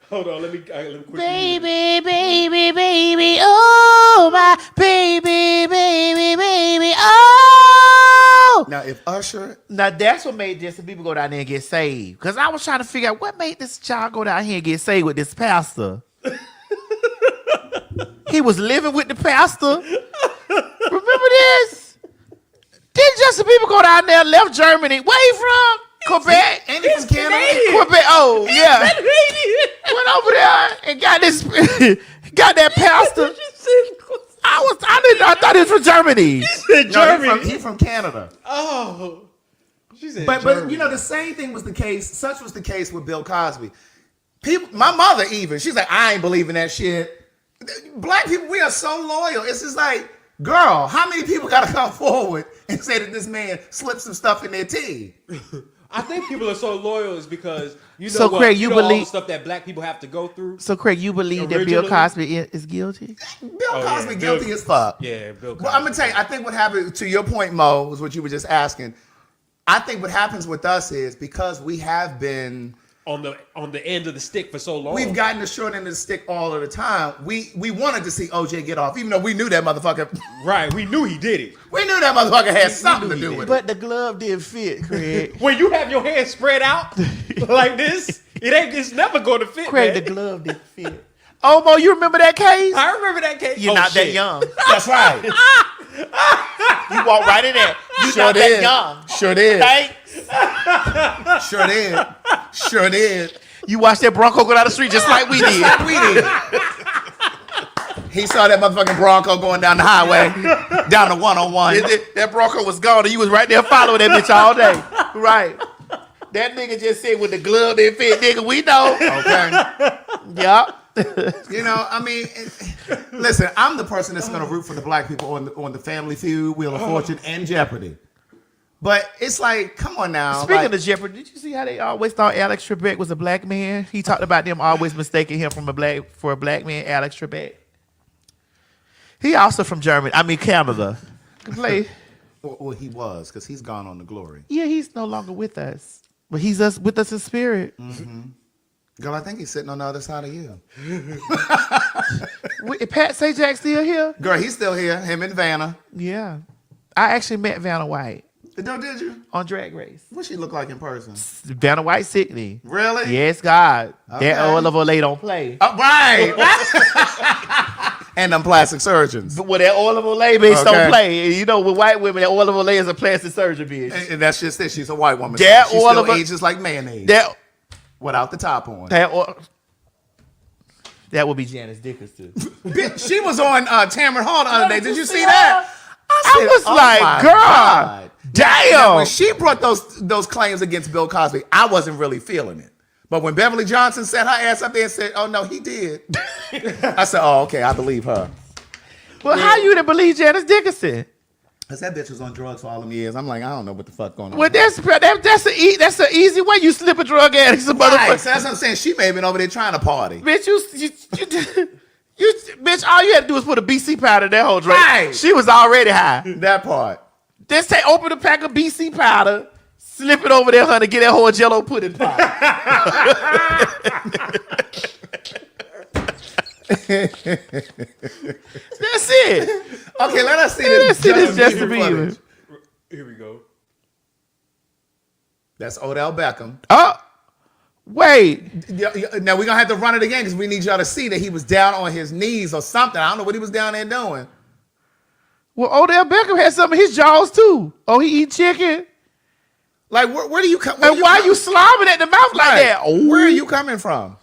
Hold on, let me quickly. Baby, oh my baby, oh. Now, if Usher, now that's what made Justin Bieber go down there and get saved. Because I was trying to figure out what made this child go down here and get saved with this pastor. He was living with the pastor. Remember this? Didn't Justin Bieber go down there, left Germany? Where he from? Quebec. And he's from Canada. Quebec. Oh, yeah. Went over there and got this, got that pastor. I thought he was from Germany. No, he's from Canada. Oh. She said but you know, the same thing was the case. Such was the case with Bill Cosby. People, my mother even, she's like, I ain't believing that shit. Black people, we are so loyal. It's just like, girl, how many people got to come forward and say that this man slipped some stuff in their tea? I think people are so loyal is because you know So, Craig, you believe all the stuff that black people have to go through. So, Craig, you believe that Bill Cosby is guilty? Bill Cosby guilty as fuck. Yeah, Bill Cosby. Well, I'm gonna tell you, I think what happened, to your point, Mo, was what you were just asking. I think what happens with us is because we have been on the end of the stick for so long. We've gotten the short end of the stick all of the time. We wanted to see OJ get off, even though we knew that motherfucker. Right, we knew he did it. We knew that motherfucker had something to do with it. But the glove didn't fit, Craig. When you have your hands spread out like this, it's never going to fit. Craig, man. the glove didn't fit. Oh, Mo, you remember that case? I remember that case. You're not that young. That's right. You walked right in there. You're not that young. Sure did. Thanks. Sure did. Sure did. You watched that Bronco go down the street just like we did. He saw that motherfucking Bronco going down the highway, down the 101. That Bronco was gone, and you was right there following that bitch all day. Right. That nigga just said with the glove didn't fit, nigga. We know. Okay. Yup. You know, I mean, listen, I'm the person that's going to root for the black people on the Family Feud, Wheel of Fortune, and Jeopardy. But it's like, come on now. Speaking of Jeopardy, did you see how they always thought Alex Trebek was a black man? He talked about them always mistaking him for a black man, Alex Trebek. He also from Germany. I mean, Canada. Well, he was, because he's gone on to glory. Yeah, he's no longer with us. But he's with us in spirit. Mm-hmm. Girl, I think he's sitting on the other side of you. P.H.A.G still here? Girl, he's still here. Him and Vanna. Yeah. I actually met Vanna White. No, did you? On Drag Race. What she look like in person? Vanna White Sickney. Really? Yes, God. Okay. That Oliver Lay don't play. Right. And them plastic surgeons. But well, that Oliver Lay bitch don't play. You know, with white women, that Oliver Lay is a plastic surgeon bitch. And that's just it. She's a white woman. That she Oliver still ages like mayonnaise. That without the top on. That would be Janice Dickinson. Bitch, she was on Tamron Hall the other day. Did you see that? I was like, girl, damn. Now, when she brought those claims against Bill Cosby, I wasn't really feeling it. But when Beverly Johnson set her ass up there and said, oh, no, he did. I said, oh, okay, I believe her. Well, how you didn't believe Janice Dickinson? Because that bitch was on drugs for all them years. I'm like, I don't know what the fuck going on. Well, that's an easy way. You slip a drug addict, some right, motherfucker. so that's what I'm saying. She may have been over there trying to party. Bitch, bitch, all you had to do was put a BC powder in that whole drink. Right. She was already high. That part. Just open a pack of BC powder, slip it over there, honey, get that whole Jello pudding pie. That's it. Okay, let us see this. Justin Bieber. Here we go. That's Odell Beckham. Oh, wait. Now we're gonna have to run it again because we need y'all to see that he was down on his knees or something. I don't know what he was down there doing. Well, Odell Beckham had some of his jaws too. Oh, he eat chicken. Like where do you come? And why you slobbing at the mouth like that? Oh. Where are you coming from?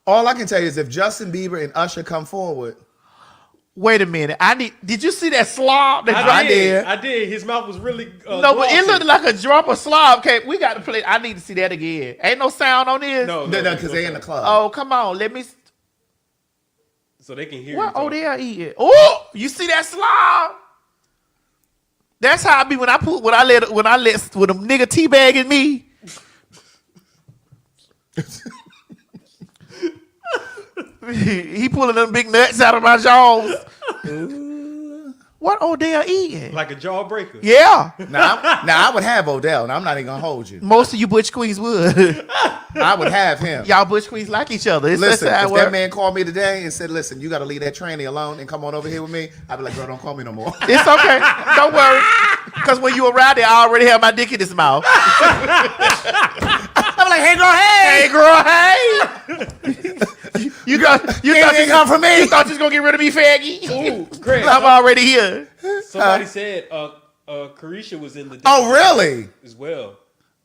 All I can tell you is if Justin Bieber and Usher come forward. Wait a minute. Did you see that slob? I did. His mouth was really no, but it looked like a drop of slob. Okay, we got to play. I need to see that again. Ain't no sound on this. No, because they in the club. Oh, come on. Let me. So they can hear what you. What Odell eating? Oh, you see that slob? That's how I be when I let a nigga teabagging me. He pulling them big nuts out of my jaws. What Odell eating? Like a jawbreaker. Yeah. Now I would have Odell. Now I'm not even gonna hold you. Most of you Butch Queens would. I would have him. Y'all Butch Queens like each other. Listen, if that man called me today and said, "Listen, you got to leave that tranny alone and come on over here with me," I'd be like, "Girl, don't call me no more." It's okay. Don't worry. Because when you around there, I already have my dick in his mouth. I'm like, "Hey, girl, hey, girl, hey." You thought you come for me? You thought you was gonna get rid of me, faggy? Ooh, Greg, I'm already here. Somebody said Carisha was in the. Oh, really? As well.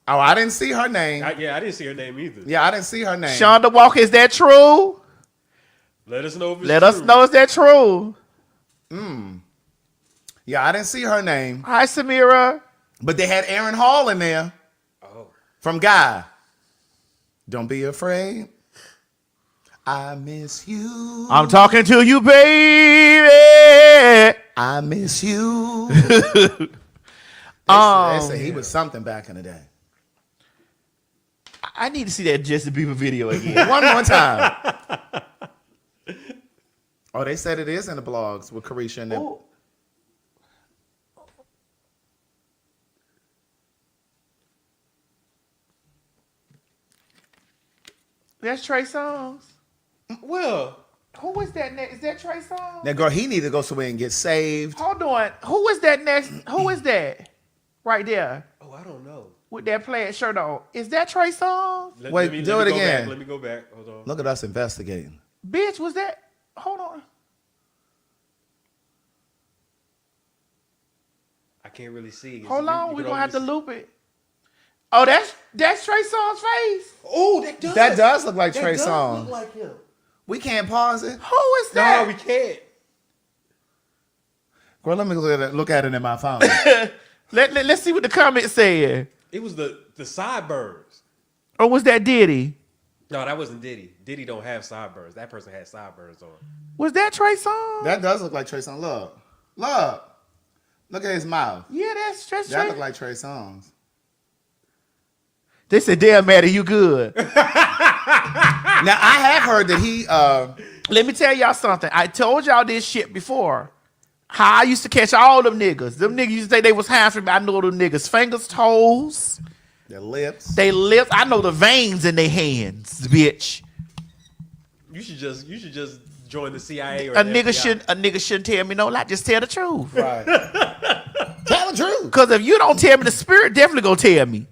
Oh, I didn't see her name. I didn't see her name either. Yeah, I didn't see her name. Shonda Walker, is that true? Let us know if it's Let true. us know, is that true? Yeah, I didn't see her name. Hi, Samira. But they had Aaron Hall in there. Oh. From Guy. Don't be afraid. I miss you. I'm talking to you, baby. I miss you. They say he was something back in the day. I need to see that Justin Bieber video again. One more time. Oh, they said it is in the blogs with Carisha and them. Ooh. That's Trey Songz. Well, who is that next? Is that Trey Songz? Now, girl, he need to go somewhere and get saved. Hold on. Who is that next? Who is that? Right there. Oh, I don't know. With that plaid shirt on. Is that Trey Songz? Wait, do it again. Let me go back. Hold on. Look at us investigating. Bitch, was that? Hold on. I can't really see. Hold on. We're going to have to loop it. Oh, that's Trey Songz's face. Oh, that does look like Trey Songz. Look like him. We can't pause it. Who is that? No, we can't. Girl, let me look at it in my phone. Let's see what the comments said. It was the sideburns. Or was that Diddy? No, that wasn't Diddy. Diddy don't have sideburns. That person had sideburns on. Was that Trey Songz? That does look like Trey Songz. Look at his mouth. Yeah, that's Trey. That look like Trey Songz. They said, "Damn, Maddie, you good." Now I have heard that he. Let me tell y'all something. I told y'all this shit before. How I used to catch all them niggas. Them niggas used to say they was high from me. I know them niggas' fingers, toes, their lips. They lips. I know the veins in their hands, bitch. You should just join the CIA or a the nigga FBI. shouldn't tell me no lie. Just tell the truth. Right. Tell the truth. Because if you don't tell me, the spirit definitely gonna tell me.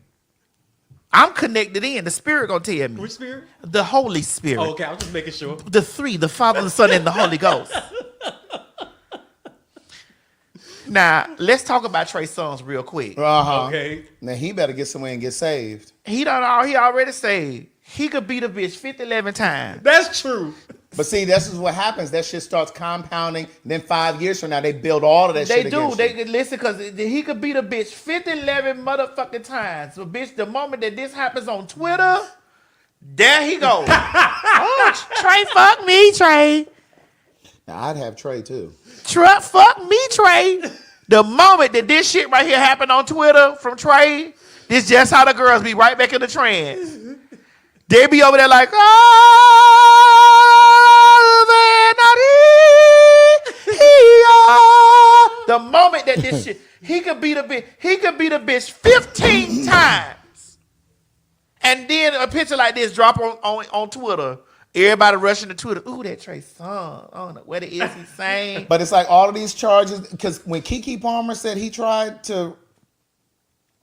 I'm connected in. The spirit gonna tell me. Which spirit? The Holy Spirit. Oh, okay, I was just making sure. The three, the Father, the Son, and the Holy Ghost. Now, let's talk about Trey Songz real quick. Okay. Now he better get somewhere and get saved. He already saved. He could beat a bitch 11 times. That's true. But see, this is what happens. That shit starts compounding. Then 5 years from now, they build all of that shit against They you. could listen because he could beat a bitch 11 motherfucking times. So, bitch, the moment that this happens on Twitter, there he goes. Oh, Trey, fuck me, Trey. Now, I'd have Trey, too. Fuck me, Trey. The moment that this shit right here happened on Twitter from Trey, this just how the girls be right back in the trance. They be over there like, the moment that this shit, he could beat a bitch 15 times. And then a picture like this drop on Twitter. Everybody rushing to Twitter. Ooh, that Trey Songz. I don't know what it is he's saying. But it's like all of these charges, because when Keke Palmer said he tried to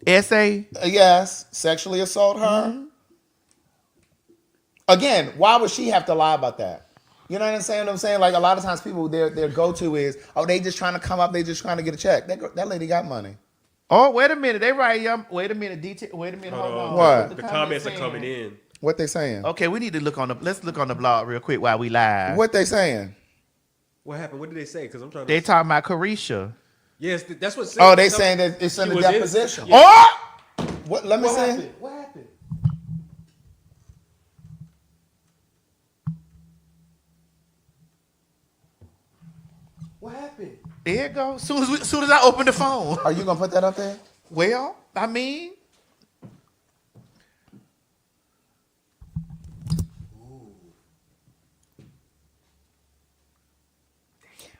sexually assault her. Mm-hmm. Again, why would she have to lie about that? You know what I'm saying? Like a lot of times people, their go-to is, oh, they just trying to come up, they just trying to get a check. That lady got money. Oh, wait a minute. They right, wait a minute, hold on. What? The comments are coming in. What they saying? Okay, we need to let's look on the blog real quick while we live. What they saying? What happened? What did they say? Because I'm trying to. They talking about Carisha. Yes, that's what. Oh, they saying that it's in the deposition. Yeah. Oh, what? Let me see. What happened? What happened? There it goes. Soon as I open the phone. Are you gonna put that up there? Well, I mean.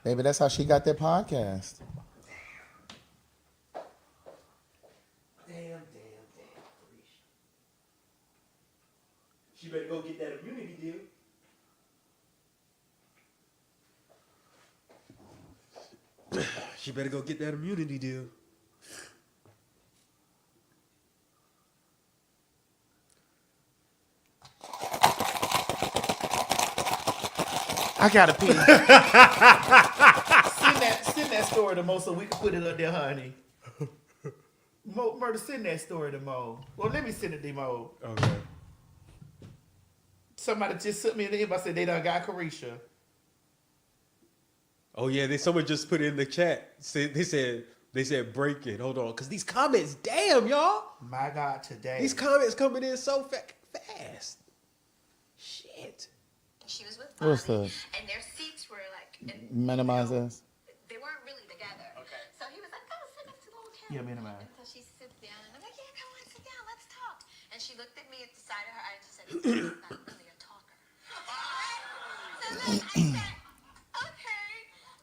Maybe that's how she got their podcast. Damn. She better go get that immunity deal. She better go get that immunity deal. I gotta pee. Send that story to Mo so we can put it up there, honey. Murder, send that story to Mo. Well, let me send it to Mo. Okay. Somebody just sent me an inbox said they done got Carisha. Oh yeah, someone just put it in the chat. They said break it. Hold on, because these comments, damn y'all. My God, today These comments coming in so fast. Shit. She was with What's Bobby, this? and their seats were like Minimize this. they weren't really together. Okay. So he was like, "Oh, sit next to the little camera." Yeah, minimize. And so she sits down, and I'm like, "Yeah, come on, sit down, let's talk." And she looked at me at the side of her eye and she said, "He's not really a talker." So then I said, "Okay,"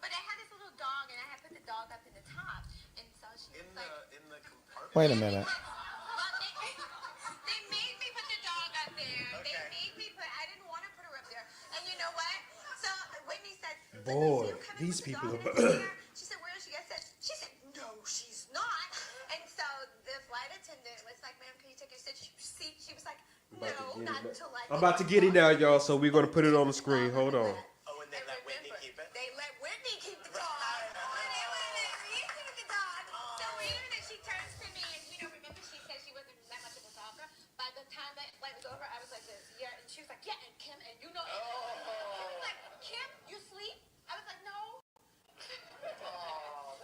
but I had this little dog, and I had put the dog up in the top, and so she was like, in the compartment. Wait a minute. They made me put the dog up there. Okay. They made me put. I didn't want to put her up there. And you know what? So Whitney said, Boy, these people. She said, "Where is she?" I said, "No, she's not." And so the flight attendant was like, "Ma'am, can you take your seat?" She was like, "No, not until I." I'm about to get it now, y'all. So we're gonna put it on the screen. Hold on. Oh, and they let Whitney keep it? They let Whitney keep the dog. And they wouldn't let me keep the dog. So later that she turns to me and, remember she said she wasn't that much of a talker? By the time that flight was over, I was like this. Yeah, and she was like, "Yeah, and Kim, and you know." I was like, "Kim, you sleep?" I was like, "No."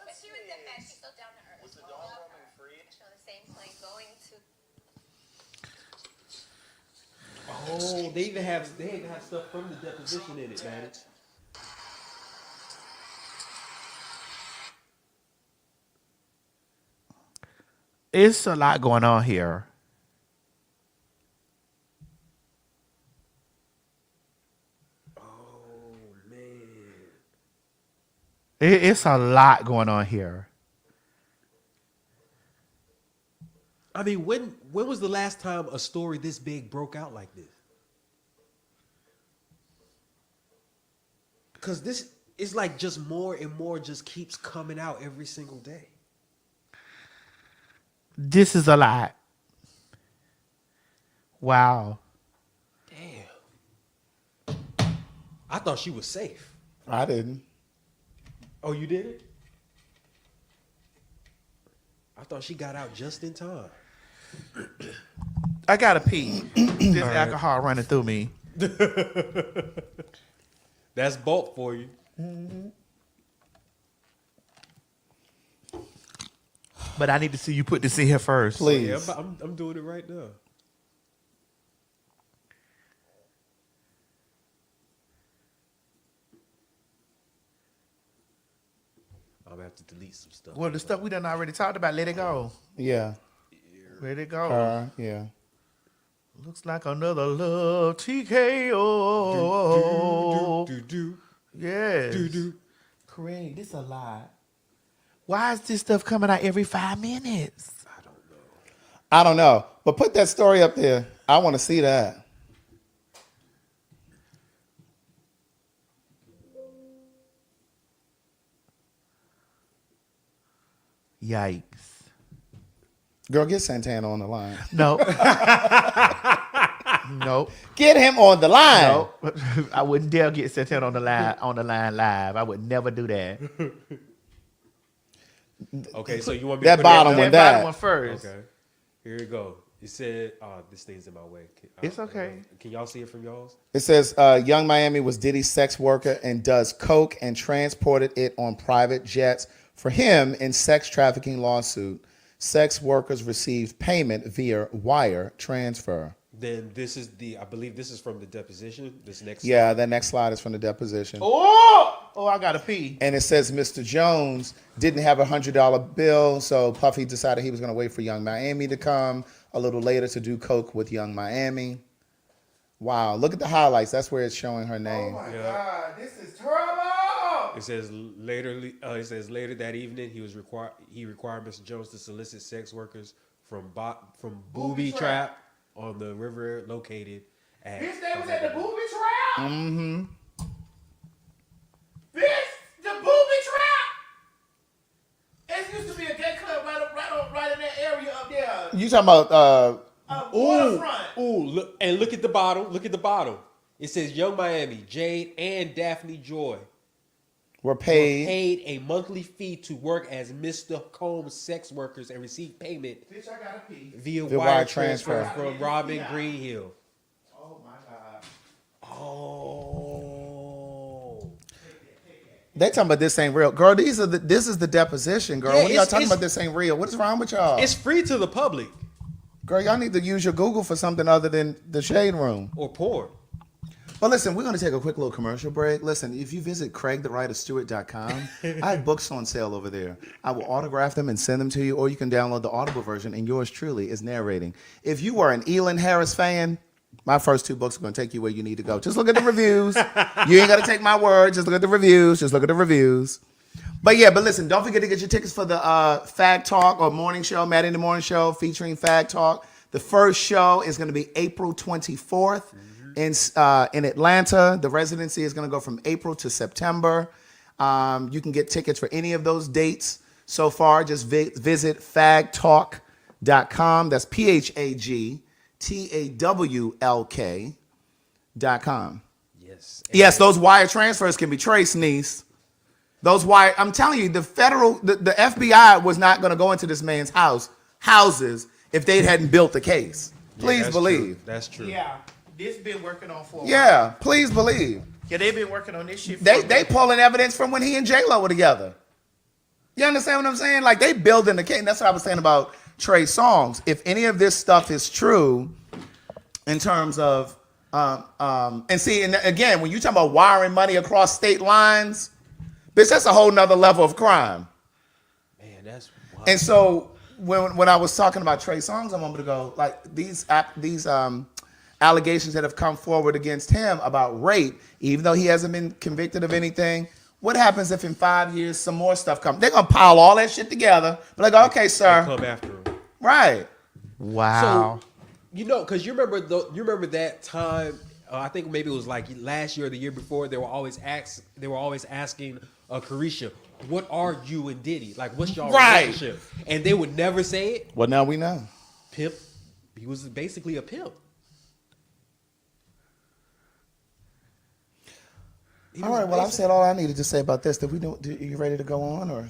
But she was the best. She's so down to earth. Was the dog roaming free? On the same plane going to. Oh, they even have stuff from the deposition in it, man. It's a lot going on here. Oh man. It's a lot going on here. I mean, when was the last time a story this big broke out like this? Because this is like just more and more just keeps coming out every single day. This is a lot. Wow. Damn. I thought she was safe. I didn't. Oh, you did it? thought she got out just in time. I gotta pee. This alcohol running through me. That's Balt for you. But I need to see you put this in here first. Please. Yeah, I'm doing it right now. I'm gonna have to delete some stuff. Well, the stuff we done already talked about, let it go. Yeah. Let it go. Yeah. Looks like another love TKO. Yes. Craig, this a lot. Why is this stuff coming out every 5 minutes? I don't know. But put that story up there. I want to see that. Yikes. Girl, get Santana on the line. No. Nope. Get him on the line. Nope. I wouldn't dare get Santana on the line live. I would never do that. Okay, so you want me that to put bottom one, that bottom that one first. Okay. Here we go. It said, this thing's in my way. It's okay. Can y'all see it from y'all's? It says, Young Miami was Diddy's sex worker and does coke and transported it on private jets for him in sex trafficking lawsuit. Sex workers received payment via wire transfer. Then this is I believe this is from the deposition. This next Yeah, that next slide is from the deposition. Oh, I gotta pee. And it says Mr. Jones didn't have a $100 bill, so Puffy decided he was going to wait for Young Miami to come a little later to do coke with Young Miami. Wow, look at the highlights. That's where it's showing her name. Oh my God, this is terrible. It says later. It says later that evening he required Mr. Jones to solicit sex workers from Booby Trap on the river located at. Bitch, they was at the Booby Trap. Mm-hmm. Bitch, the Booby Trap. It used to be a gay club right in that area up there. You talking about waterfront. Look at the bottom. Look at the bottom. It says Young Miami, Jade, and Daphne Joy were paid a monthly fee to work as Mr. Combs sex workers and receive payment Bitch, I gotta pee. via wire transfer from Robin Greenhill. Oh my God. Oh. They talking about this ain't real. Girl, this is the deposition, girl. Yeah, what are y'all talking about this ain't real? What is wrong with y'all? It's free to the public. Girl, y'all need to use your Google for something other than the Shade Room. Or porn. Well, listen, we're going to take a quick little commercial break. Listen, if you visit CraigTheWriterStewart.com, I have books on sale over there. I will autograph them and send them to you, or you can download the Audible version, and yours truly is narrating. If you are an Elin Harris fan, my first 2 books are going to take you where you need to go. Just look at the reviews. You ain't got to take my word. Just look at the reviews. But listen, don't forget to get your tickets for the Fag Talk or morning show, Maddie in the Morning Show, featuring Fag Talk. The first show is going to be April 24th. In Atlanta. The residency is going to go from April to September. You can get tickets for any of those dates so far. Just visit fagtalk.com. That's P.H.A.G. TAWLK.com. Yes, those wire transfers can be traced, niece. I'm telling you, the FBI was not going to go into this man's houses if they hadn't built the case. Please believe. True. That's true. Yeah. This been working on for a while. Yeah, please believe. Yeah, they've been working on this shit for They pulling evidence from when he and J-Lo were together. You understand what I'm saying? Like, they building the case. And that's what I was saying about Trey Songz. If any of this stuff is true in terms of, and again, when you talk about wiring money across state lines, bitch, that's a whole nother level of crime. Man, that's wild. And so when I was talking about Trey Songz a moment ago, like these allegations that have come forward against him about rape, even though he hasn't been convicted of anything, what happens if in 5 years some more stuff comes? They're going to pile all that shit together. But like, okay, sir. Come after him. Right. Wow. So, because you remember that time, I think maybe it was like last year or the year before, they were always asking Carisha, what are you and Diddy? Like, what's y'all relationship? And they would never say it. Well, now we know. Pimp. He was basically a pimp. All right, well, I've said all I needed to say about this. Are you ready to go on, or?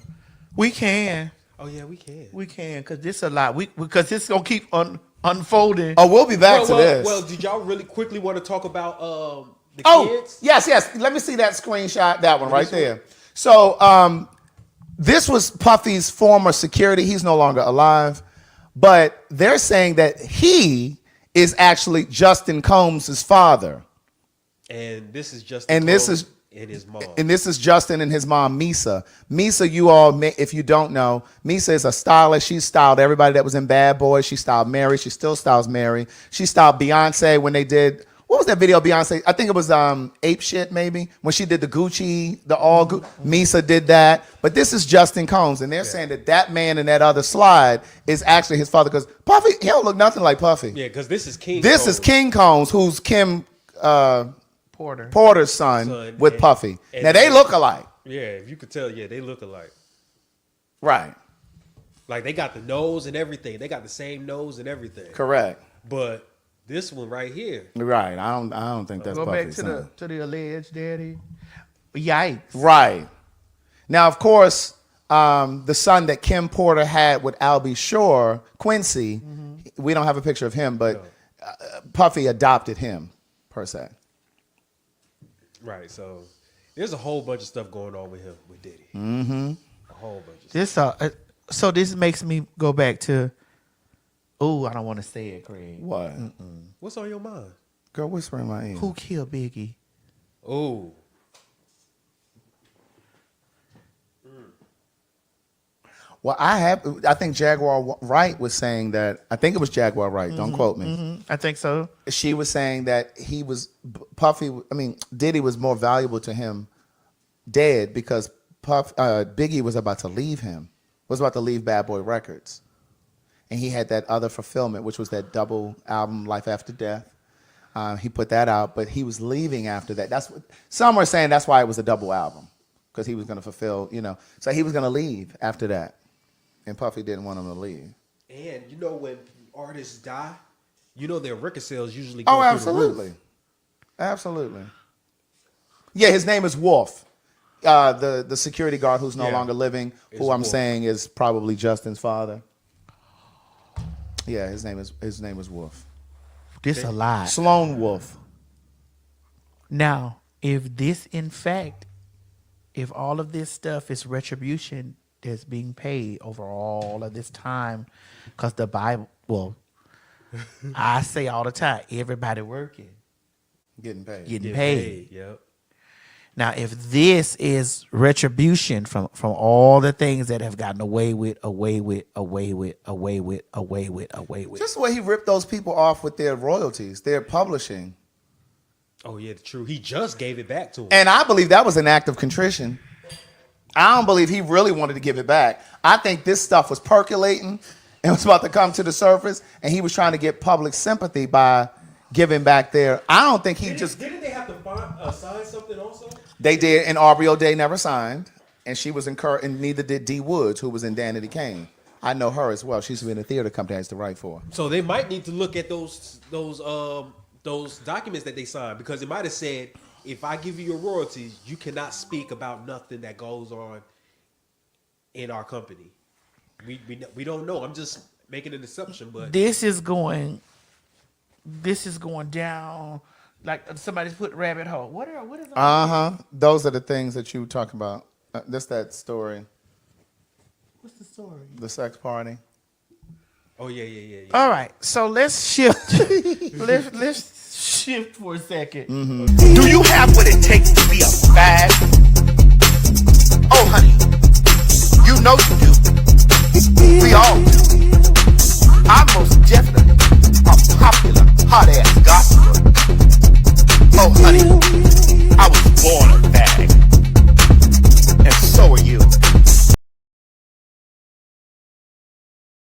We can. Oh yeah, we can. We can, because this a lot. Because this gonna keep unfolding. Oh, we'll be back to this. Well, did y'all really quickly want to talk about the kids? Yes. Let me see that screenshot. That one right there. So this was Puffy's former security. He's no longer alive, but they're saying that he is actually Justin Combs' father. And this is Justin Combs and his mom. And this is Justin and his mom, Misa. Misa, you all, if you don't know, Misa is a stylist. She styled everybody that was in Bad Boys. She styled Mary. She still styles Mary. She styled Beyonce when they did, what was that video Beyonce? I think it was Ape Shit maybe, when she did the Gucci, Misa did that. But this is Justin Combs, and they're saying that man in that other slide is actually his father, because Puffy, he don't look nothing like Puffy. Yeah, because this is King This Combs. is King Combs, who's Kim Porter's son with Puffy. Now they look alike. Yeah, if you could tell, they look alike. Right. Like they got the nose and everything. They got the same nose and everything. Correct. But this one right here. Right. I don't think that's Puffy's son. Go back to the alleged daddy. Yikes. Right. Now, of course, the son that Kim Porter had with Albie Shore, Quincy, we don't have a picture of him, but Puffy adopted him, per se. Right, so there's a whole bunch of stuff going on with him, with Diddy. Mm-hmm. A whole bunch of stuff. So this makes me go back to, I don't want to say it, Craig. What? What's on your mind? Girl, whisper in my ear. Who killed Biggie? Oh. Well, I think Jaguar Wright was saying that, I think it was Jaguar Wright, don't quote me. I think so. She was saying that Diddy was more valuable to him dead because Biggie was about to leave him, was about to leave Bad Boy Records. And he had that other fulfillment, which was that double album, Life After Death. He put that out, but he was leaving after that. That's what some were saying. That's why it was a double album, because he was going to fulfill, so he was going to leave after that. And Puffy didn't want him to leave. And when artists die, their record sales usually go through absolutely. the roof. Absolutely. Yeah, his name is Wolf. The security guard who's no longer living, who I'm saying is probably Justin's father. Yeah, his name is Wolf. This a lie. Sloan Wolf. Now, if all of this stuff is retribution that's being paid over all of this time, because the Bible, I say all the time, everybody working, getting paid. Yep. Now, if this is retribution from all the things that have gotten away with. Just the way he ripped those people off with their royalties, their publishing. Oh yeah, true. He just gave it back to him. And I believe that was an act of contrition. I don't believe he really wanted to give it back. I think this stuff was percolating and was about to come to the surface, and he was trying to get public sympathy by giving back their. I don't think Didn't they have to sign something also? They did, and Aubrey O'Day never signed, and she was incurred, and neither did Dee Woods, who was in Danity Kane. I know her as well. She's been a theater company I used to write for. So they might need to look at those documents that they signed, because it might have said, if I give you your royalties, you cannot speak about nothing that goes on in our company. We don't know. I'm just making an assumption, but this is going down like somebody's put rabbit hole. What is? Those are the things that you talk about. That's that story. What's the story? The sex party. Oh yeah. All right, so let's shift. let's shift for a second. Do you have what it takes to be a fag? Oh, honey,